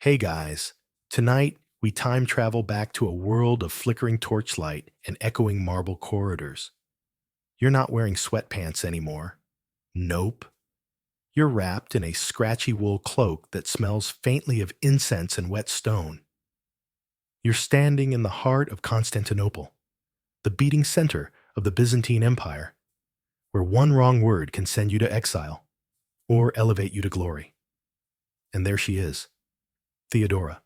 Hey guys, tonight we time travel back to a world of flickering torchlight and echoing marble corridors. You're not wearing sweatpants anymore. Nope. You're wrapped in a scratchy wool cloak that smells faintly of incense and wet stone. You're standing in the heart of Constantinople, the beating center of the Byzantine Empire, where one wrong word can send you to exile or elevate you to glory. And there she is, Theodora.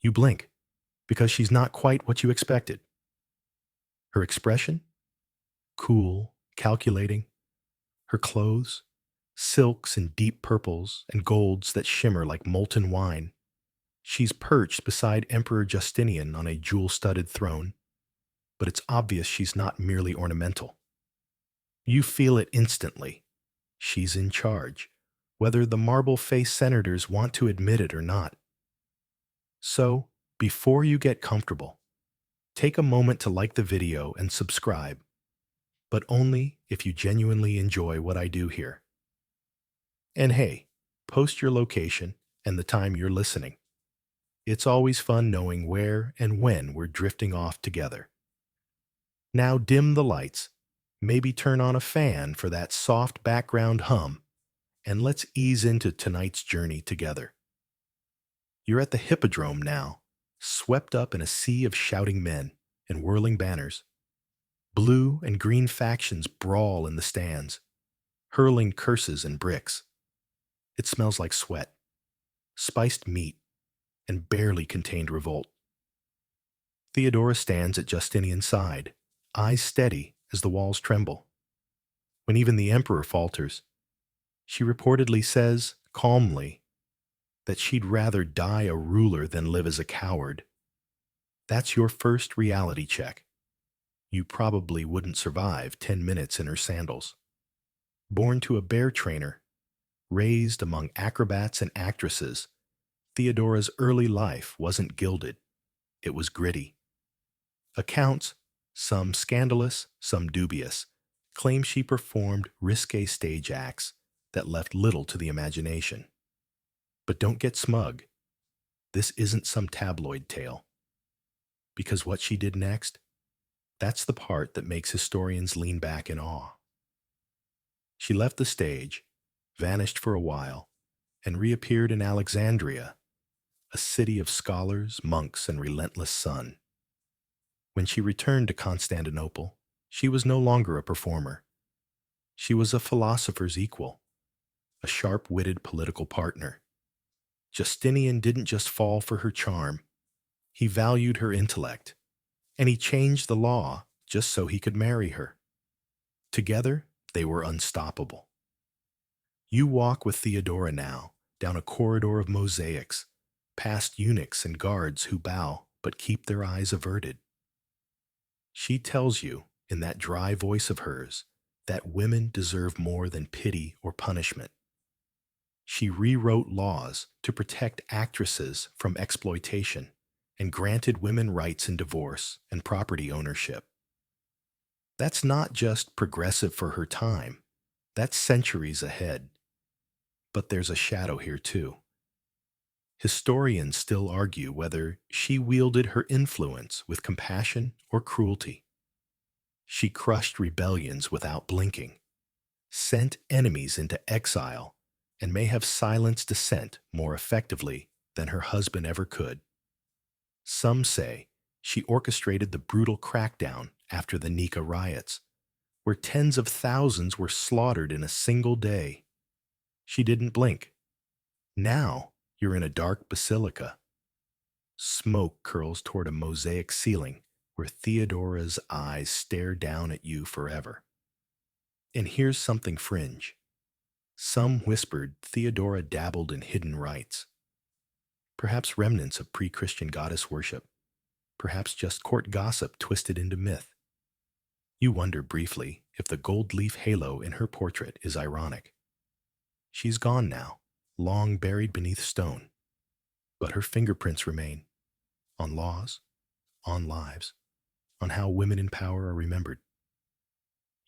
You blink, because she's not quite what you expected. Her expression? Cool, calculating. Her clothes? Silks and deep purples and golds that shimmer like molten wine. She's perched beside Emperor Justinian on a jewel-studded throne, but it's obvious she's not merely ornamental. You feel it instantly. She's in charge, whether the marble-faced senators want to admit it or not. So, before you get comfortable, take a moment to like the video and subscribe, but only if you genuinely enjoy what I do here. And hey, post your location and the time you're listening. It's always fun knowing where and when we're drifting off together. Now dim the lights, maybe turn on a fan for that soft background hum, and let's ease into tonight's journey together. You're at the Hippodrome now, swept up in a sea of shouting men and whirling banners. Blue and green factions brawl in the stands, hurling curses and bricks. It smells like sweat, spiced meat, and barely contained revolt. Theodora stands at Justinian's side, eyes steady as the walls tremble. When even the emperor falters, she reportedly says, calmly, that she'd rather die a ruler than live as a coward. That's your first reality check. You probably wouldn't survive 10 minutes in her sandals. Born to a bear trainer, raised among acrobats and actresses, Theodora's early life wasn't gilded. It was gritty. Accounts, some scandalous, some dubious, claim she performed risque stage acts that left little to the imagination. But don't get smug. This isn't some tabloid tale. Because what she did next, that's the part that makes historians lean back in awe. She left the stage, vanished for a while, and reappeared in Alexandria, a city of scholars, monks, and relentless sun. When she returned to Constantinople, she was no longer a performer. She was a philosopher's equal, a sharp-witted political partner. Justinian didn't just fall for her charm. He valued her intellect, and he changed the law just so he could marry her. Together, they were unstoppable. You walk with Theodora now down a corridor of mosaics, past eunuchs and guards who bow but keep their eyes averted. She tells you, in that dry voice of hers, that women deserve more than pity or punishment. She rewrote laws to protect actresses from exploitation and granted women rights in divorce and property ownership. That's not just progressive for her time, that's centuries ahead. But there's a shadow here too. Historians still argue whether she wielded her influence with compassion or cruelty. She crushed rebellions without blinking, sent enemies into exile, and may have silenced dissent more effectively than her husband ever could. Some say she orchestrated the brutal crackdown after the Nika riots, where tens of thousands were slaughtered in a single day. She didn't blink. Now you're in a dark basilica. Smoke curls toward a mosaic ceiling where Theodora's eyes stare down at you forever. And here's something fringe. Some whispered Theodora dabbled in hidden rites. Perhaps remnants of pre-Christian goddess worship. Perhaps just court gossip twisted into myth. You wonder briefly if the gold leaf halo in her portrait is ironic. She's gone now, long buried beneath stone. But her fingerprints remain, on laws, on lives, on how women in power are remembered.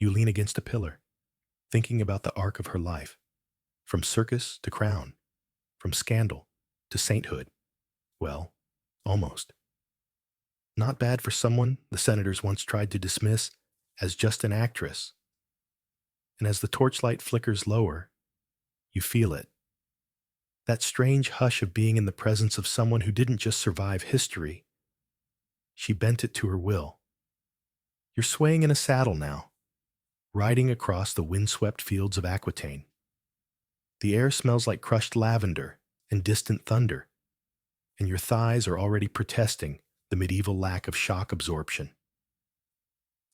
You lean against a pillar, thinking about the arc of her life, from circus to crown, from scandal to sainthood. Well, almost. Not bad for someone the senators once tried to dismiss as just an actress. And as the torchlight flickers lower, you feel it. That strange hush of being in the presence of someone who didn't just survive history, she bent it to her will. You're swaying in a saddle now, riding across the windswept fields of Aquitaine. The air smells like crushed lavender and distant thunder, and your thighs are already protesting the medieval lack of shock absorption.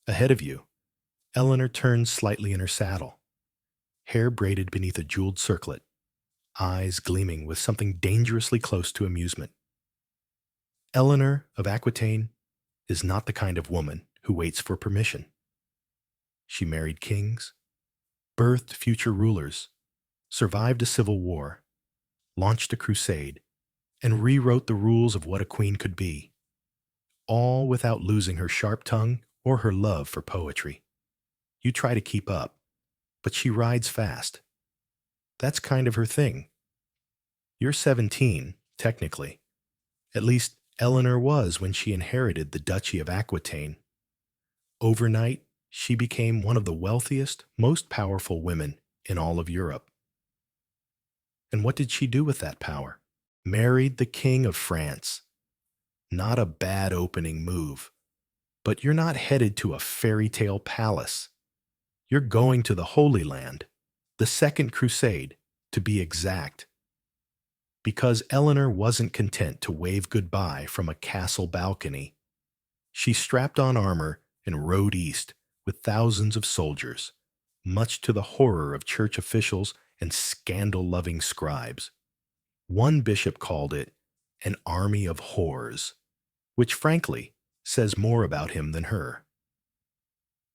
Ahead of you, Eleanor turns slightly in her saddle, hair braided beneath a jeweled circlet, eyes gleaming with something dangerously close to amusement. Eleanor of Aquitaine is not the kind of woman who waits for permission. She married kings, birthed future rulers, survived a civil war, launched a crusade, and rewrote the rules of what a queen could be, all without losing her sharp tongue or her love for poetry. You try to keep up, but she rides fast. That's kind of her thing. You're 17, technically. At least Eleanor was when she inherited the Duchy of Aquitaine. Overnight, she became one of the wealthiest, most powerful women in all of Europe. And what did she do with that power? Married the King of France. Not a bad opening move. But you're not headed to a fairy tale palace. You're going to the Holy Land, the Second Crusade, to be exact. Because Eleanor wasn't content to wave goodbye from a castle balcony. She strapped on armor and rode east with thousands of soldiers, much to the horror of church officials and scandal-loving scribes. One bishop called it an army of whores, which frankly says more about him than her.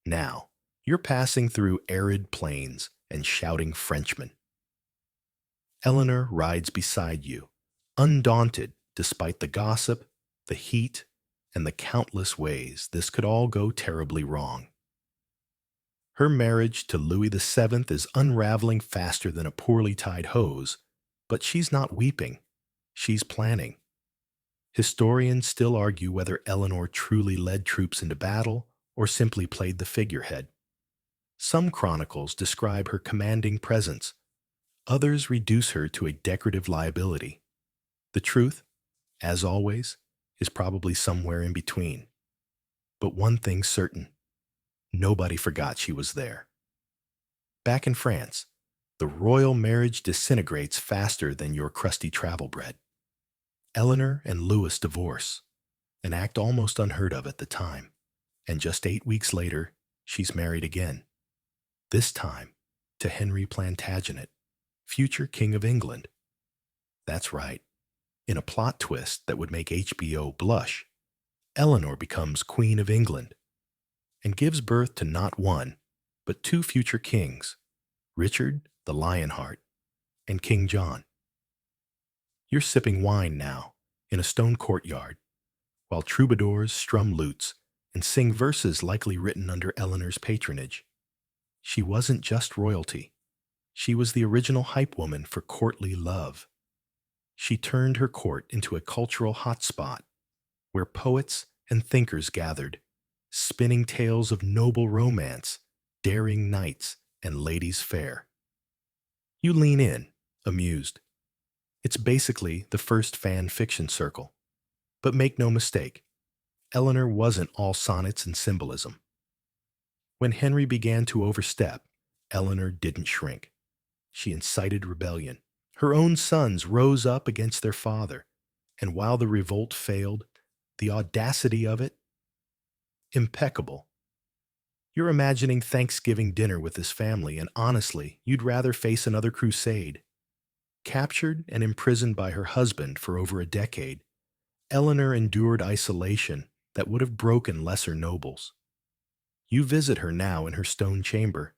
Now, you're passing through arid plains and shouting Frenchmen. Eleanor rides beside you, undaunted despite the gossip, the heat, and the countless ways this could all go terribly wrong. Her marriage to Louis VII is unraveling faster than a poorly tied hose, but she's not weeping. She's planning. Historians still argue whether Eleanor truly led troops into battle or simply played the figurehead. Some chronicles describe her commanding presence. Others reduce her to a decorative liability. The truth, as always, is probably somewhere in between. But one thing's certain. Nobody forgot she was there. Back in France, the royal marriage disintegrates faster than your crusty travel bread. Eleanor and Louis divorce, an act almost unheard of at the time, and just 8 weeks later, she's married again. This time to Henry Plantagenet, future King of England. That's right. In a plot twist that would make HBO blush, Eleanor becomes Queen of England and gives birth to not one, but 2 future kings, Richard the Lionheart and King John. You're sipping wine now in a stone courtyard, while troubadours strum lutes and sing verses likely written under Eleanor's patronage. She wasn't just royalty. She was the original hype woman for courtly love. She turned her court into a cultural hotspot where poets and thinkers gathered, spinning tales of noble romance, daring knights, and ladies fair. You lean in, amused. It's basically the first fan fiction circle. But make no mistake, Eleanor wasn't all sonnets and symbolism. When Henry began to overstep, Eleanor didn't shrink. She incited rebellion. Her own sons rose up against their father, and while the revolt failed, the audacity of it, impeccable. You're imagining Thanksgiving dinner with this family, and honestly, you'd rather face another crusade. Captured and imprisoned by her husband for over a decade, Eleanor endured isolation that would have broken lesser nobles. You visit her now in her stone chamber,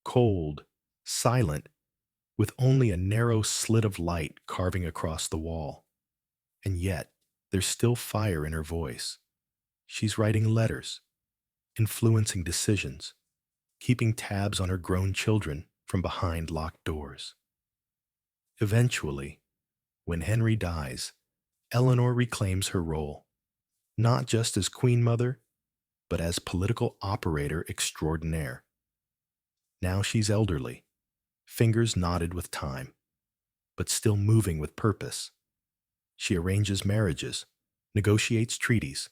cold, silent, with only a narrow slit of light carving across the wall. And yet, there's still fire in her voice. She's writing letters, influencing decisions, keeping tabs on her grown children from behind locked doors. Eventually, When Henry dies, Eleanor reclaims her role, not just as queen mother, but as political operator extraordinaire. Now she's elderly, fingers knotted with time, but still moving with purpose. She arranges marriages, negotiates treaties,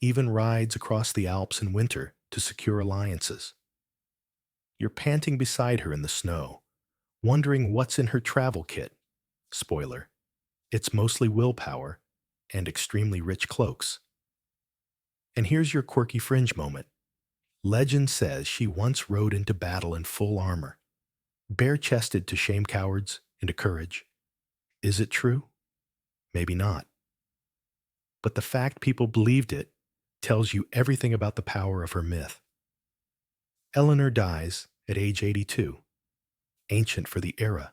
even rides across the Alps in winter to secure alliances. You're panting beside her in the snow, wondering what's in her travel kit. Spoiler, it's mostly willpower and extremely rich cloaks. And here's your quirky fringe moment. Legend says she once rode into battle in full armor, bare-chested to shame cowards into courage. Is it true? Maybe not. But the fact people believed it tells you everything about the power of her myth. Eleanor dies at age 82, ancient for the era,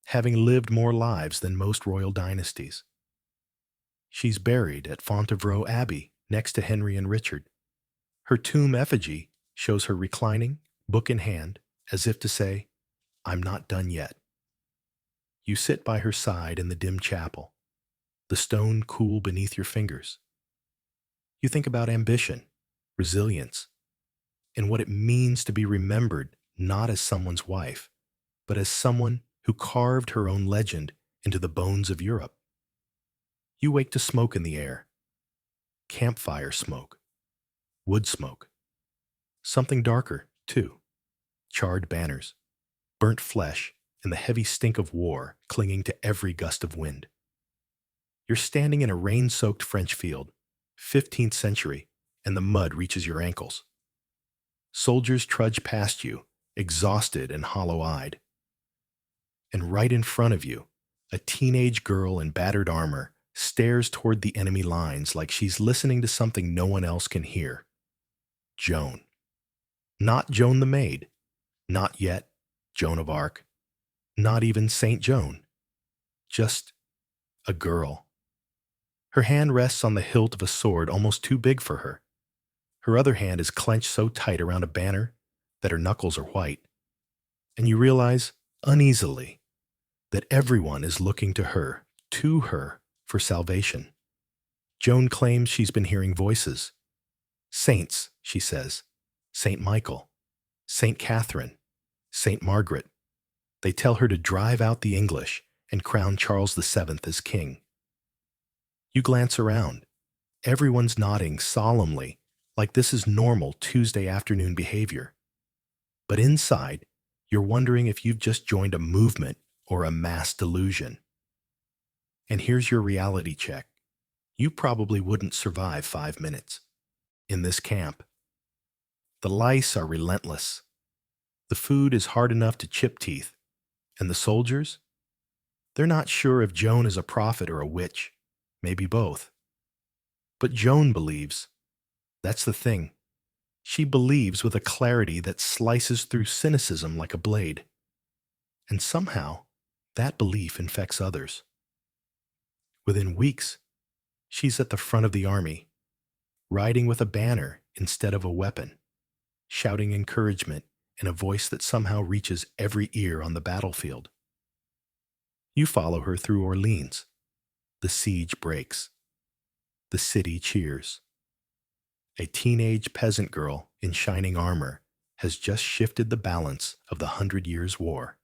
having lived more lives than most royal dynasties. She's buried at Fontevraud Abbey next to Henry and Richard. Her tomb effigy shows her reclining, book in hand, as if to say, "I'm not done yet." You sit by her side in the dim chapel, the stone cool beneath your fingers. You think about ambition, resilience, and what it means to be remembered not as someone's wife, but as someone who carved her own legend into the bones of Europe. You wake to smoke in the air, campfire smoke, wood smoke, something darker, too, charred banners, burnt flesh, and the heavy stink of war clinging to every gust of wind. You're standing in a rain-soaked French field, 15th century, and the mud reaches your ankles. Soldiers trudge past you, exhausted and hollow-eyed. And right in front of you, a teenage girl in battered armor stares toward the enemy lines like she's listening to something no one else can hear. Joan. Not Joan the maid. Not yet Joan of Arc. Not even Saint Joan. Just a girl. Her hand rests on the hilt of a sword almost too big for her. Her other hand is clenched so tight around a banner that her knuckles are white. And you realize, uneasily, that everyone is looking to her, for salvation. Joan claims she's been hearing voices. Saints, she says. Saint Michael, Saint Catherine, Saint Margaret. They tell her to drive out the English and crown Charles VII as king. You glance around. Everyone's nodding solemnly, like this is normal Tuesday afternoon behavior. But inside, you're wondering if you've just joined a movement or a mass delusion. And here's your reality check. You probably wouldn't survive 5 minutes. In this camp, the lice are relentless. The food is hard enough to chip teeth. And the soldiers? They're not sure if Joan is a prophet or a witch. Maybe both. But Joan believes. That's the thing. She believes with a clarity that slices through cynicism like a blade. And somehow, that belief infects others. Within weeks, she's at the front of the army, riding with a banner instead of a weapon, shouting encouragement in a voice that somehow reaches every ear on the battlefield. You follow her through Orleans. The siege breaks. The city cheers. A teenage peasant girl in shining armor has just shifted the balance of the 100 Years' War.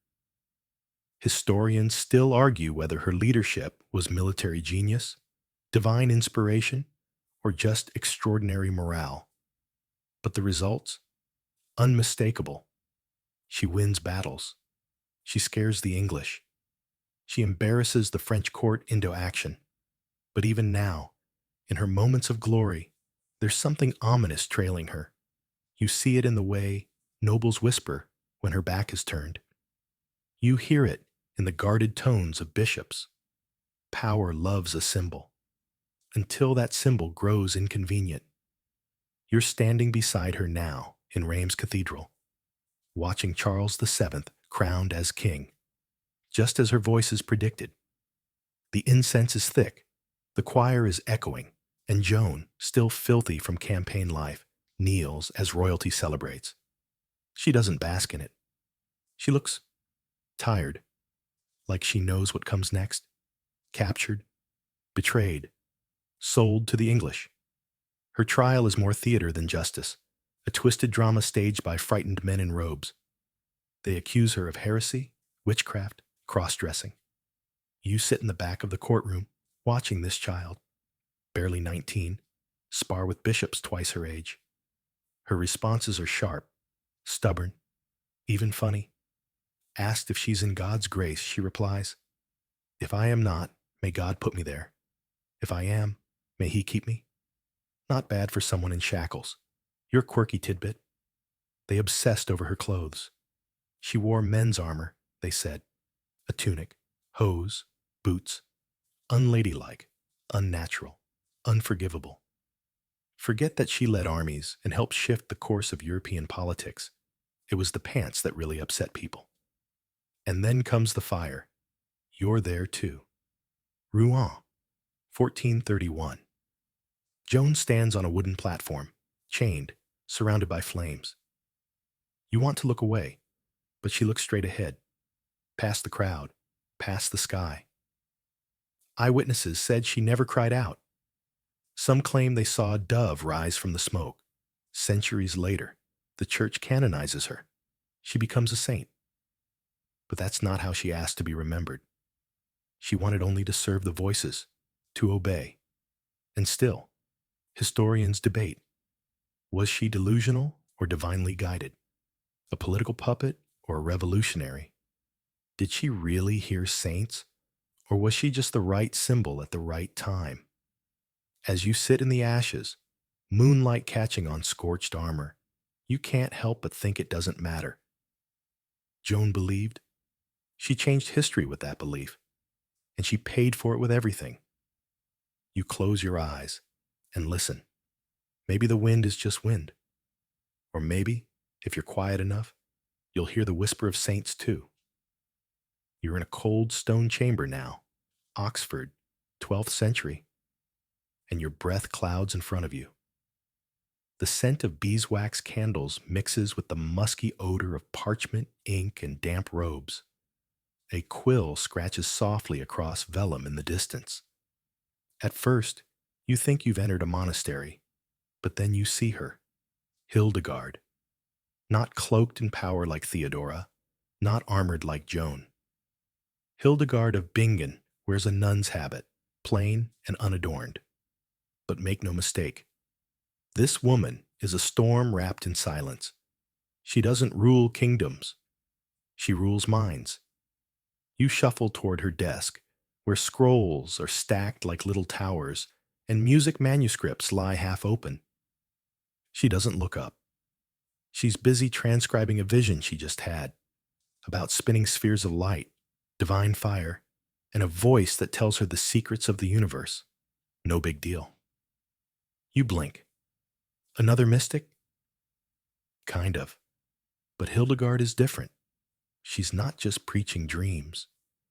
Historians still argue whether her leadership was military genius, divine inspiration, or just extraordinary morale. But the results? Unmistakable. She wins battles. She scares the English. She embarrasses the French court into action. But even now, in her moments of glory, there's something ominous trailing her. You see it in the way nobles whisper when her back is turned. You hear it in the guarded tones of bishops. Power loves a symbol, until that symbol grows inconvenient. You're standing beside her now in Reims Cathedral, watching Charles VII crowned as king, just as her voice is predicted. The incense is thick, the choir is echoing, and Joan, still filthy from campaign life, kneels as royalty celebrates. She doesn't bask in it. She looks tired, like she knows what comes next. captured, betrayed, sold to the English. Her trial is more theater than justice, a twisted drama staged by frightened men in robes. They accuse her of heresy, witchcraft, cross-dressing. You sit in the back of the courtroom, watching this child, barely 19, spar with bishops twice her age. Her responses are sharp, stubborn, even funny. Asked if she's in God's grace, she replies, "If I am not, may God put me there. If I am, may He keep me." Not bad for someone in shackles. You're a quirky tidbit. They obsessed over her clothes. She wore men's armor, they said, a tunic, hose, boots, unladylike, unnatural, unforgivable. Forget that she led armies and helped shift the course of European politics. It was the pants that really upset people. And then comes the fire. You're there too. Rouen, 1431. Joan stands on a wooden platform, chained, surrounded by flames. You want to look away, but she looks straight ahead, past the crowd, past the sky. Eyewitnesses said she never cried out. Some claim they saw a dove rise from the smoke. Centuries later, the church canonizes her. She becomes a saint. But that's not how she asked to be remembered. She wanted only to serve the voices, to obey. And still, historians debate. Was she delusional or divinely guided? A political puppet or a revolutionary? Did she really hear saints? Or was she just the right symbol at the right time? As you sit in the ashes, moonlight catching on scorched armor, you can't help but think it doesn't matter. Joan believed. She changed history with that belief, and she paid for it with everything. You close your eyes and listen. Maybe the wind is just wind. Or maybe, if you're quiet enough, you'll hear the whisper of saints too. You're in a cold stone chamber now, Oxford, 12th century, and your breath clouds in front of you. The scent of beeswax candles mixes with the musky odor of parchment, ink, and damp robes. A quill scratches softly across vellum in the distance. At first, you think you've entered a monastery, but then you see her, Hildegard, not cloaked in power like Theodora, not armored like Joan. Hildegard of Bingen wears a nun's habit, plain and unadorned. But make no mistake, this woman is a storm wrapped in silence. She doesn't rule kingdoms. She rules minds. You shuffle toward her desk, where scrolls are stacked like little towers and music manuscripts lie half open. She doesn't look up. She's busy transcribing a vision she just had about spinning spheres of light, divine fire, and a voice that tells her the secrets of the universe. No big deal. You blink. Another mystic? Kind of. But Hildegard is different. She's not just preaching dreams.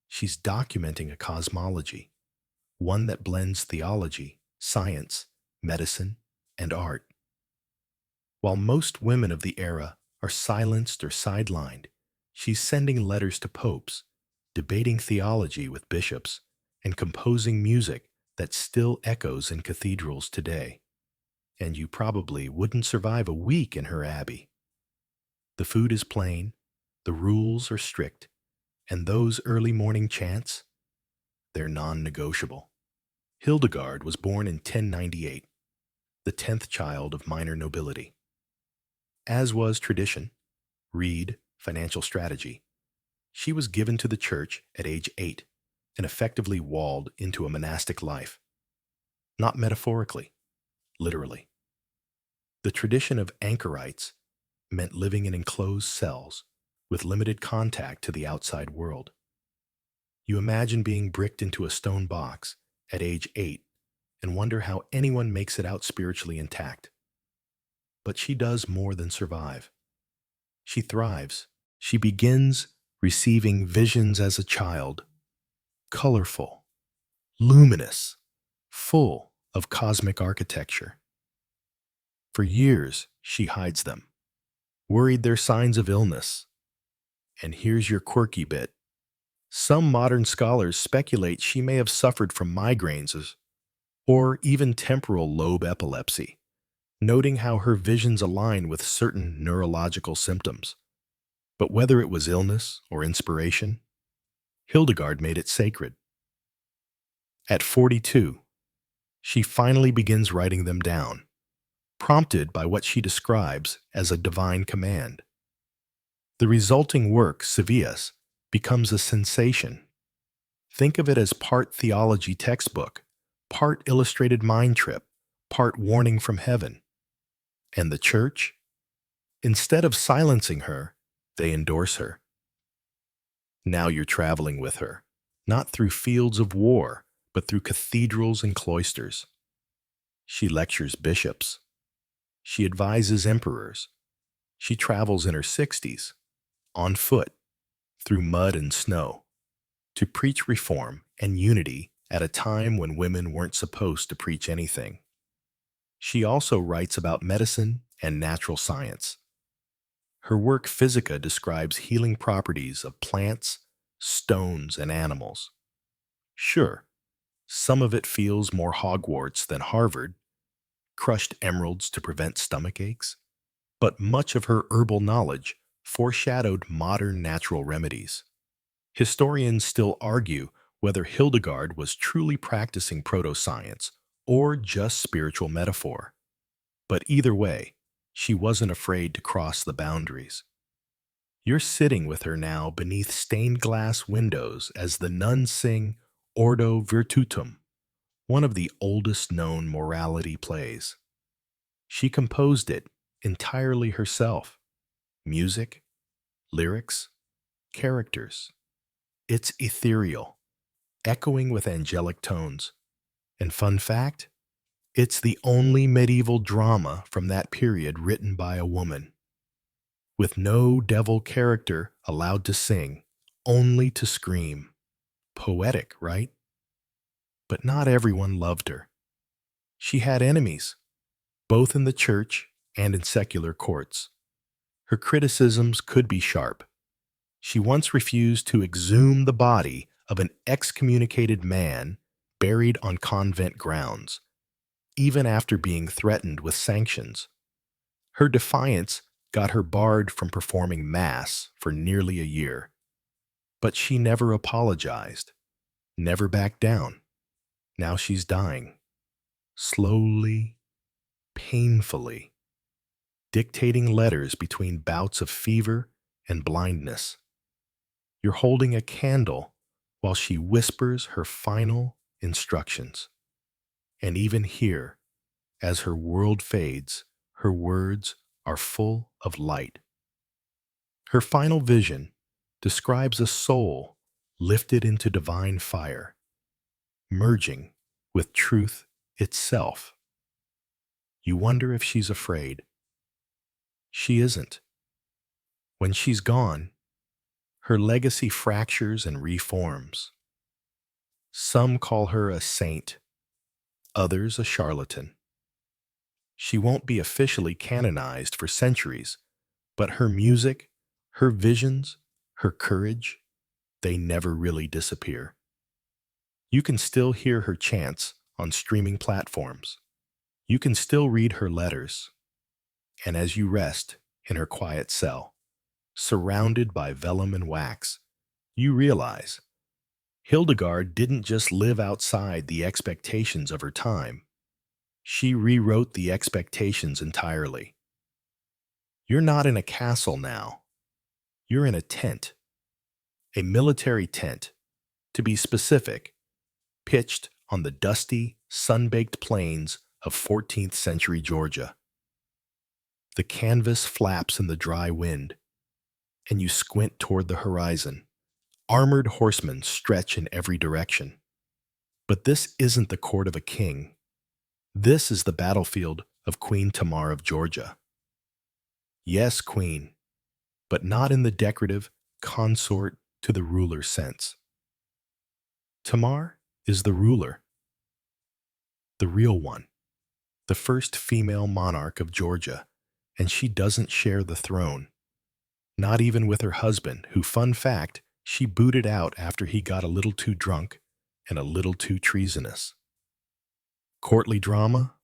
She's documenting a cosmology, one that blends theology, science, medicine, and art. While most women of the era are silenced or sidelined, she's sending letters to popes, debating theology with bishops, and composing music that still echoes in cathedrals today. And you probably wouldn't survive a week in her abbey. The food is plain, the rules are strict, and those early morning chants, they're non-negotiable. Hildegard was born in 1098, the 10th child of minor nobility. As was tradition, read financial strategy, she was given to the church at age 8 and effectively walled into a monastic life. Not metaphorically, literally. The tradition of anchorites meant living in enclosed cells with limited contact to the outside world. You imagine being bricked into a stone box at age 8 and wonder how anyone makes it out spiritually intact. But she does more than survive. She thrives. She begins receiving visions as a child, colorful, luminous, full of cosmic architecture. For years, she hides them, worried they're signs of illness. And here's your quirky bit. Some modern scholars speculate she may have suffered from migraines or even temporal lobe epilepsy, noting how her visions align with certain neurological symptoms. But whether it was illness or inspiration, Hildegard made it sacred. At 42, she finally begins writing them down, prompted by what she describes as a divine command. The resulting work, Sevias, becomes a sensation. Think of it as part theology textbook, part illustrated mind trip, part warning from heaven. And the church? Instead of silencing her, they endorse her. Now you're traveling with her, not through fields of war, but through cathedrals and cloisters. She lectures bishops. She advises emperors. She travels in her 60s, on foot, through mud and snow, to preach reform and unity at a time when women weren't supposed to preach anything. She also writes about medicine and natural science. Her work Physica describes healing properties of plants, stones, and animals. Sure, some of it feels more Hogwarts than Harvard, crushed emeralds to prevent stomach aches, but much of her herbal knowledge foreshadowed modern natural remedies. Historians still argue whether Hildegard was truly practicing proto-science or just spiritual metaphor. But either way, she wasn't afraid to cross the boundaries. You're sitting with her now beneath stained glass windows as the nuns sing Ordo Virtutum, one of the oldest known morality plays. She composed it entirely herself. Music, lyrics, characters. It's ethereal, echoing with angelic tones. And fun fact, it's the only medieval drama from that period written by a woman, with no devil character allowed to sing, only to scream. Poetic, right? But not everyone loved her. She had enemies, both in the church and in secular courts. Her criticisms could be sharp. She once refused to exhume the body of an excommunicated man buried on convent grounds, even after being threatened with sanctions. Her defiance got her barred from performing Mass for nearly a year. But she never apologized, never backed down. Now she's dying. Slowly, painfully, dictating letters between bouts of fever and blindness. You're holding a candle while she whispers her final instructions. And even here, as her world fades, her words are full of light. Her final vision describes a soul lifted into divine fire, merging with truth itself. You wonder if she's afraid. She isn't. When she's gone, her legacy fractures and reforms. Some call her a saint, others a charlatan. She won't be officially canonized for centuries, but her music, her visions, her courage, they never really disappear. You can still hear her chants on streaming platforms. You can still read her letters. And as you rest in her quiet cell, surrounded by vellum and wax, you realize Hildegard didn't just live outside the expectations of her time. She rewrote the expectations entirely. You're not in a castle now. You're in a tent. A military tent, to be specific, pitched on the dusty, sun-baked plains of 14th century Georgia. The canvas flaps in the dry wind, and you squint toward the horizon. Armored horsemen stretch in every direction. But this isn't the court of a king. This is the battlefield of Queen Tamar of Georgia. Yes, queen, but not in the decorative consort to the ruler sense. Tamar is the ruler, the real one, the first female monarch of Georgia, and she doesn't share the throne, not even with her husband, who, fun fact, She booted out after he got a little too drunk and a little too treasonous. Courtly drama?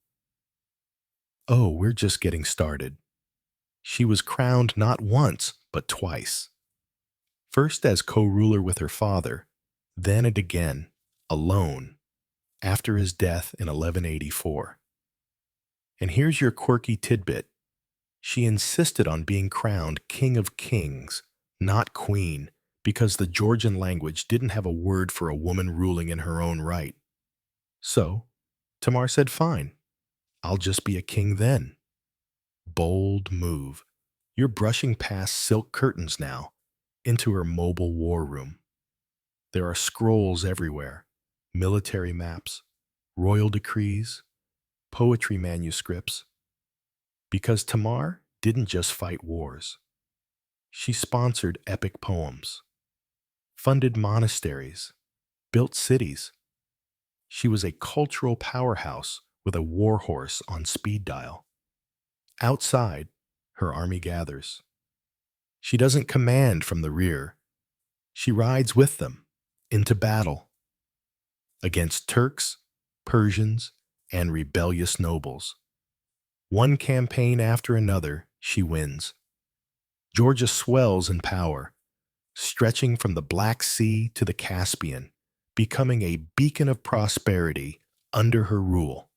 Oh, we're just getting started. She was crowned not once, but twice. First as co-ruler with her father, then and again, alone, after his death in 1184. And here's your quirky tidbit. She insisted on being crowned King of Kings, not Queen, because the Georgian language didn't have a word for a woman ruling in her own right. So, Tamar said, fine, I'll just be a king then. Bold move. You're brushing past silk curtains now, into her mobile war room. There are scrolls everywhere, military maps, royal decrees, poetry manuscripts. Because Tamar didn't just fight wars. She sponsored epic poems, funded monasteries, built cities. She was a cultural powerhouse with a war horse on speed dial. Outside, her army gathers. She doesn't command from the rear. She rides with them into battle against Turks, Persians, and rebellious nobles. One campaign after another, she wins. Georgia swells in power, stretching from the Black Sea to the Caspian, becoming a beacon of prosperity under her rule.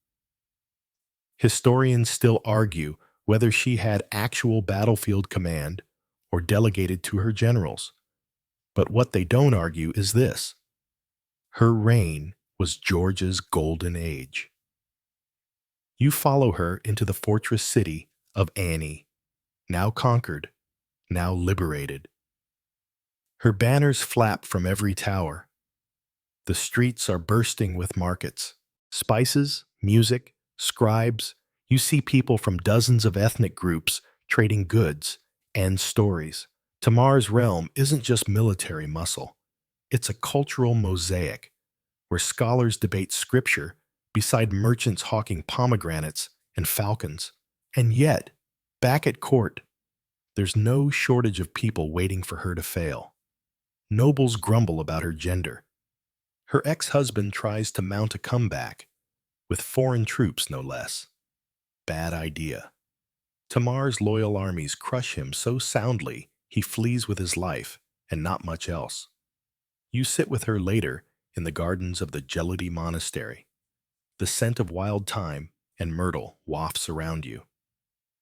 Historians still argue whether she had actual battlefield command or delegated to her generals. But what they don't argue is this: her reign was Georgia's golden age. You follow her into the fortress city of Ani, now conquered, now liberated. Her banners flap from every tower. The streets are bursting with markets, spices, music, scribes. You see people from dozens of ethnic groups trading goods and stories. Tamar's realm isn't just military muscle. It's a cultural mosaic where scholars debate scripture beside merchants hawking pomegranates and falcons. And yet, back at court, there's no shortage of people waiting for her to fail. Nobles grumble about her gender. Her ex-husband tries to mount a comeback, with foreign troops no less. Bad idea. Tamar's loyal armies crush him so soundly he flees with his life and not much else. You sit with her later in the gardens of the Gelati Monastery. The scent of wild thyme and myrtle wafts around you.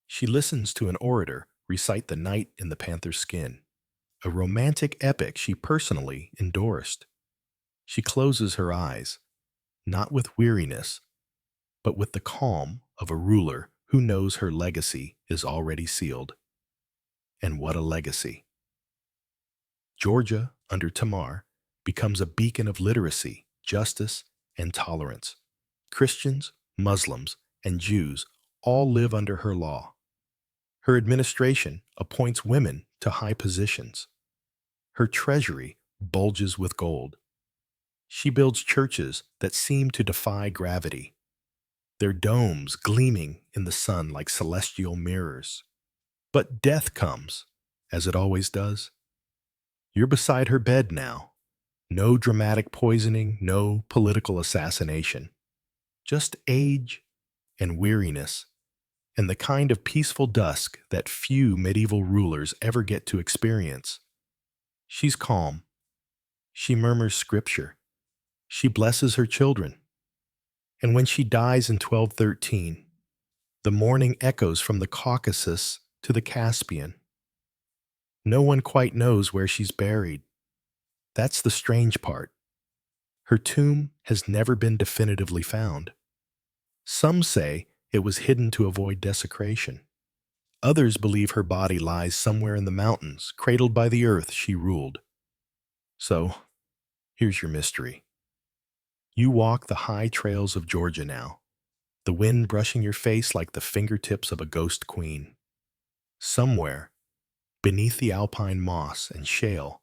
She listens to an orator recite The Knight in the Panther's Skin, a romantic epic she personally endorsed. She closes her eyes, not with weariness, but with the calm of a ruler who knows her legacy is already sealed. And what a legacy! Georgia, under Tamar, becomes a beacon of literacy, justice, and tolerance. Christians, Muslims, and Jews all live under her law. Her administration appoints women to high positions. Her treasury bulges with gold. She builds churches that seem to defy gravity, their domes gleaming in the sun like celestial mirrors. But death comes, as it always does. You're beside her bed now. No dramatic poisoning, no political assassination. Just age and weariness, and the kind of peaceful dusk that few medieval rulers ever get to experience. She's calm. She murmurs scripture. She blesses her children. And when she dies in 1213, the mourning echoes from the Caucasus to the Caspian. No one quite knows where she's buried. That's the strange part. Her tomb has never been definitively found. Some say it was hidden to avoid desecration. Others believe her body lies somewhere in the mountains, cradled by the earth she ruled. So, here's your mystery. You walk the high trails of Georgia now, the wind brushing your face like the fingertips of a ghost queen. Somewhere, beneath the alpine moss and shale,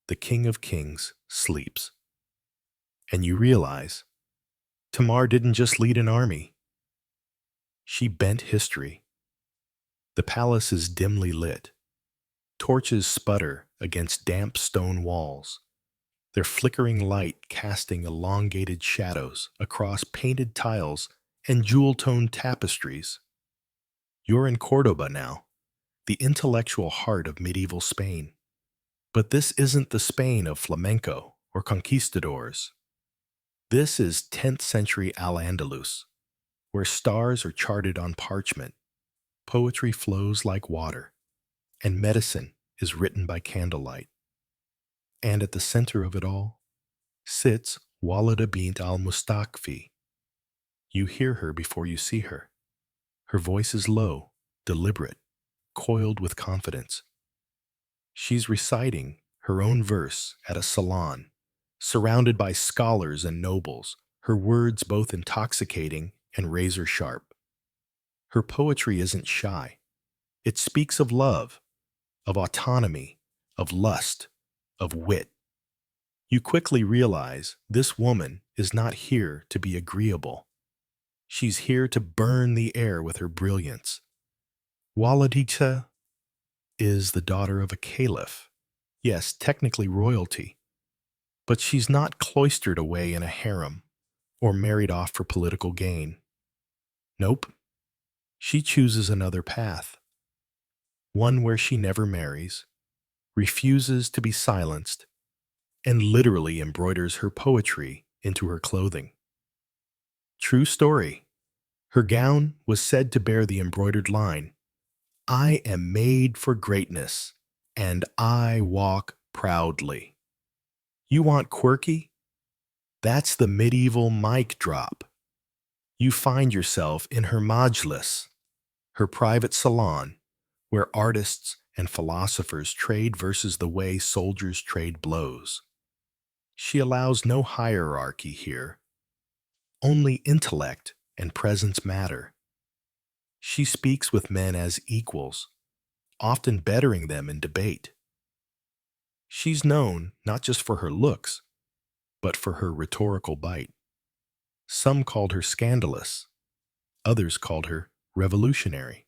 the King of Kings sleeps. And you realize, Tamar didn't just lead an army. She bent history. The palace is dimly lit. Torches sputter against damp stone walls, their flickering light casting elongated shadows across painted tiles and jewel-toned tapestries. You're in Cordoba now, the intellectual heart of medieval Spain. But this isn't the Spain of flamenco or conquistadors. This is 10th century Al-Andalus, where stars are charted on parchment, poetry flows like water, and medicine is written by candlelight. And at the center of it all sits Walida bint al-Mustakfi. You hear her before you see her. Her voice is low, deliberate, coiled with confidence. She's reciting her own verse at a salon, surrounded by scholars and nobles, her words both intoxicating and razor sharp. Her poetry isn't shy. It speaks of love, of autonomy, of lust, of wit. You quickly realize this woman is not here to be agreeable. She's here to burn the air with her brilliance. Walidita is the daughter of a caliph. Yes, technically royalty. But she's not cloistered away in a harem or married off for political gain. Nope. She chooses another path. One where she never marries, refuses to be silenced, and literally embroiders her poetry into her clothing. True story. Her gown was said to bear the embroidered line, "I am made for greatness, and I walk proudly." You want quirky? That's the medieval mic drop. You find yourself in her majlis, her private salon, where artists and philosophers trade versus the way soldiers trade blows. She allows no hierarchy here. Only intellect and presence matter. She speaks with men as equals, often bettering them in debate. She's known not just for her looks, but for her rhetorical bite. Some called her scandalous, others called her revolutionary.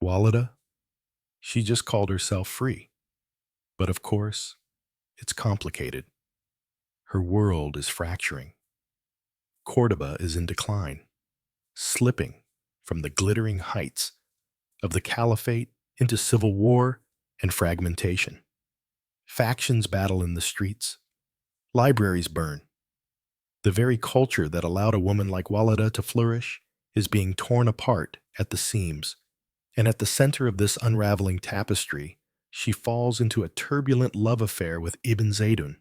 Walida, she just called herself free. But of course, it's complicated. Her world is fracturing. Cordoba is in decline, slipping from the glittering heights of the caliphate into civil war and fragmentation. Factions battle in the streets. Libraries burn. The very culture that allowed a woman like Walida to flourish is being torn apart at the seams. And at the center of this unraveling tapestry, she falls into a turbulent love affair with Ibn Zaydun,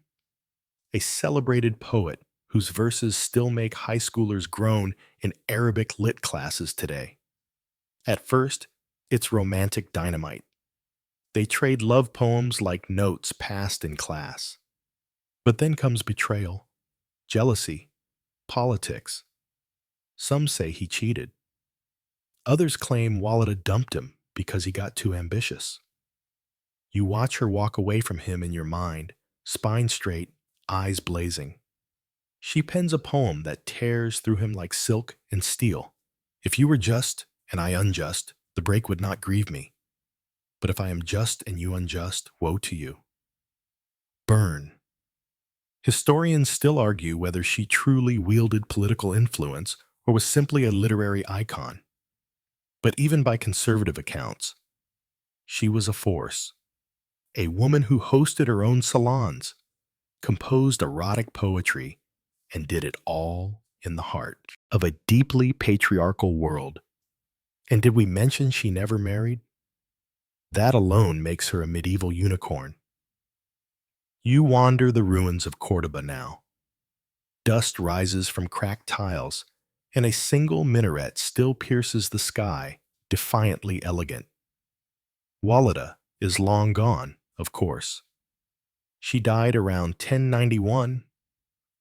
a celebrated poet whose verses still make high schoolers groan in Arabic lit classes today. At first, it's romantic dynamite. They trade love poems like notes passed in class. But then comes betrayal, jealousy, politics. Some say he cheated. Others claim Walida dumped him because he got too ambitious. You watch her walk away from him in your mind, spine straight, eyes blazing. She pens a poem that tears through him like silk and steel. If you were just and I unjust, the break would not grieve me. But if I am just and you unjust, woe to you. Burn. Historians still argue whether she truly wielded political influence or was simply a literary icon. But even by conservative accounts, she was a force. A woman who hosted her own salons, composed erotic poetry, and did it all in the heart of a deeply patriarchal world. And did we mention she never married? That alone makes her a medieval unicorn. You wander the ruins of Cordoba now. Dust rises from cracked tiles, and a single minaret still pierces the sky, defiantly elegant. Walida is long gone, of course. She died around 1091,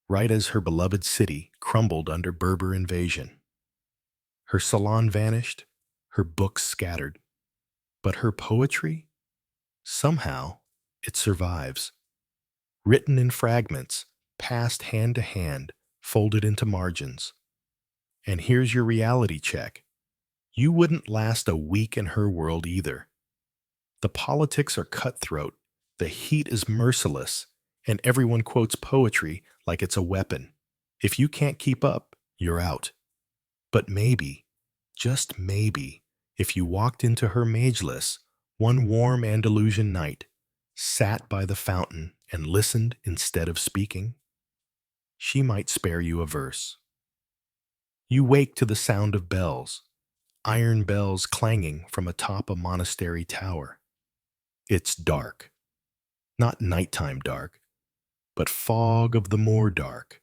right as her beloved city crumbled under Berber invasion. Her salon vanished, her books scattered. But her poetry? Somehow, it survives. Written in fragments, passed hand to hand, folded into margins. And here's your reality check. You wouldn't last a week in her world either. The politics are cutthroat, the heat is merciless, and everyone quotes poetry like it's a weapon. If you can't keep up, you're out. But maybe, just maybe, if you walked into her mageless one warm Andalusian night, sat by the fountain, and listened instead of speaking, she might spare you a verse. You wake to the sound of bells, iron bells clanging from atop a monastery tower. It's dark, not nighttime dark, but fog of the moor dark.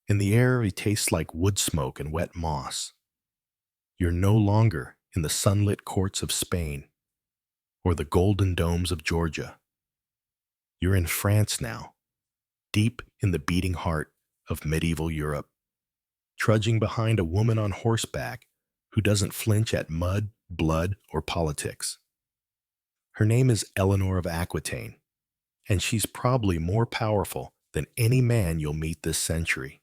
In the air, it tastes like wood smoke and wet moss. You're no longer in the sunlit courts of Spain or the golden domes of Georgia. You're in France now, deep in the beating heart of medieval Europe, trudging behind a woman on horseback who doesn't flinch at mud, blood, or politics. Her name is Eleanor of Aquitaine, and she's probably more powerful than any man you'll meet this century.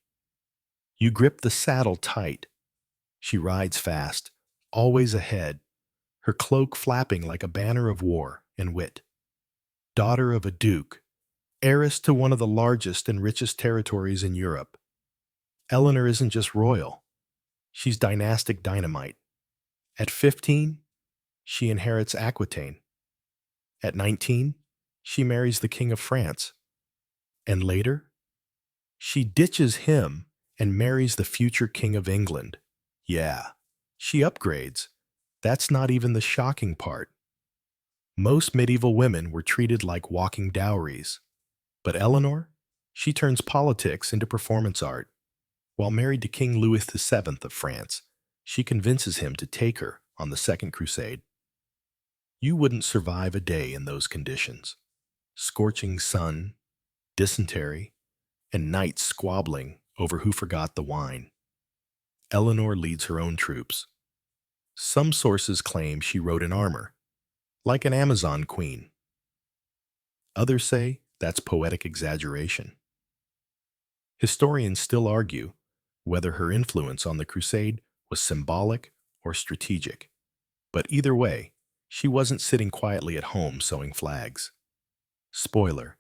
You grip the saddle tight. She rides fast, always ahead, her cloak flapping like a banner of war and wit. Daughter of a duke, heiress to one of the largest and richest territories in Europe. Eleanor isn't just royal, she's dynastic dynamite. At 15, she inherits Aquitaine. At 19, she marries the King of France. And later, she ditches him and marries the future King of England. Yeah, she upgrades. That's not even the shocking part. Most medieval women were treated like walking dowries. But Eleanor, she turns politics into performance art. While married to King Louis VII of France, she convinces him to take her on the Second Crusade. You wouldn't survive a day in those conditions. Scorching sun, dysentery, and knights squabbling over who forgot the wine. Eleanor leads her own troops. Some sources claim she rode in armor, like an Amazon queen. Others say that's poetic exaggeration. Historians still argue whether her influence on the crusade was symbolic or strategic. But either way, she wasn't sitting quietly at home sewing flags. Spoiler: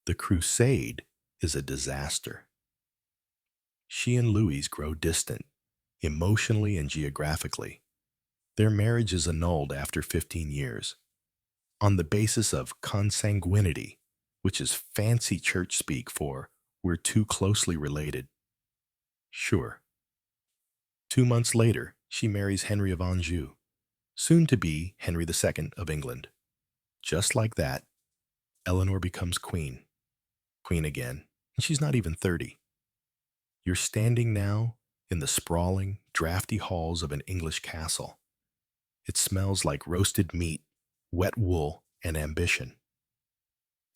the crusade is a disaster. She and Louis grow distant, emotionally and geographically. Their marriage is annulled after 15 years, on the basis of consanguinity, which is fancy church speak for we're too closely related. Sure. 2 months later, she marries Henry of Anjou, soon to be Henry II of England. Just like that, Eleanor becomes queen. Queen again, and she's not even 30. You're standing now in the sprawling, drafty halls of an English castle. It smells like roasted meat, wet wool, and ambition.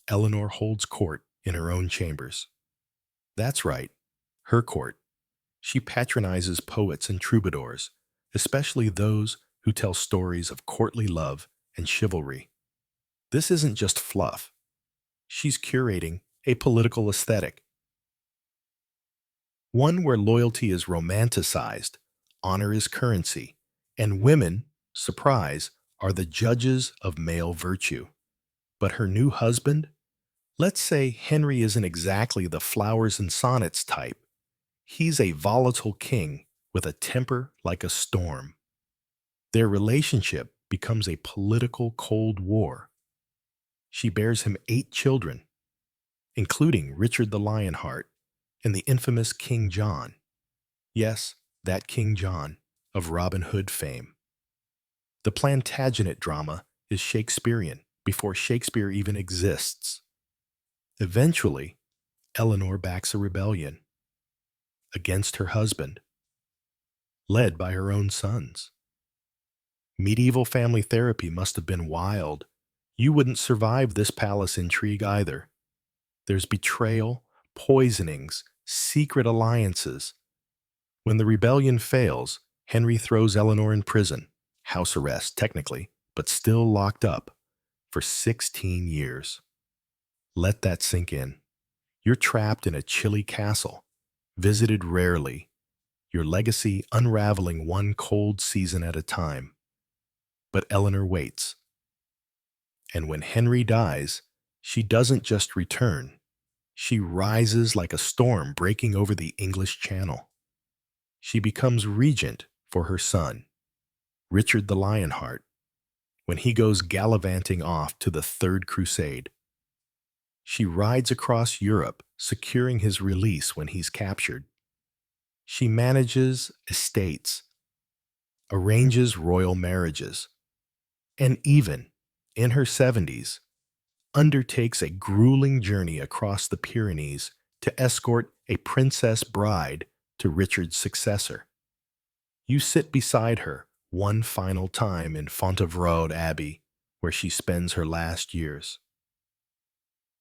Eleanor holds court in her own chambers. That's right, her court. She patronizes poets and troubadours, especially those who tell stories of courtly love and chivalry. This isn't just fluff. She's curating a political aesthetic. One where loyalty is romanticized, honor is currency, and women, surprise, are the judges of male virtue. But her new husband? Let's say Henry isn't exactly the flowers and sonnets type. He's a volatile king with a temper like a storm. Their relationship becomes a political Cold War. She bears him 8 children, including Richard the Lionheart and the infamous King John. Yes, that King John of Robin Hood fame. The Plantagenet drama is Shakespearean before Shakespeare even exists. Eventually, Eleanor backs a rebellion against her husband, led by her own sons. Medieval family therapy must have been wild. You wouldn't survive this palace intrigue either. There's betrayal, poisonings, secret alliances. When the rebellion fails, Henry throws Eleanor in prison, house arrest technically, but still locked up, for 16 years. Let that sink in. You're trapped in a chilly castle, visited rarely, your legacy unraveling one cold season at a time. But Eleanor waits. And when Henry dies, she doesn't just return. She rises like a storm breaking over the English Channel. She becomes regent for her son, Richard the Lionheart, when he goes gallivanting off to the Third Crusade. She rides across Europe, securing his release when he's captured. She manages estates, arranges royal marriages, and even, in her 70s, undertakes a grueling journey across the Pyrenees to escort a princess bride to Richard's successor. You sit beside her one final time in Fontevraud Abbey, where she spends her last years.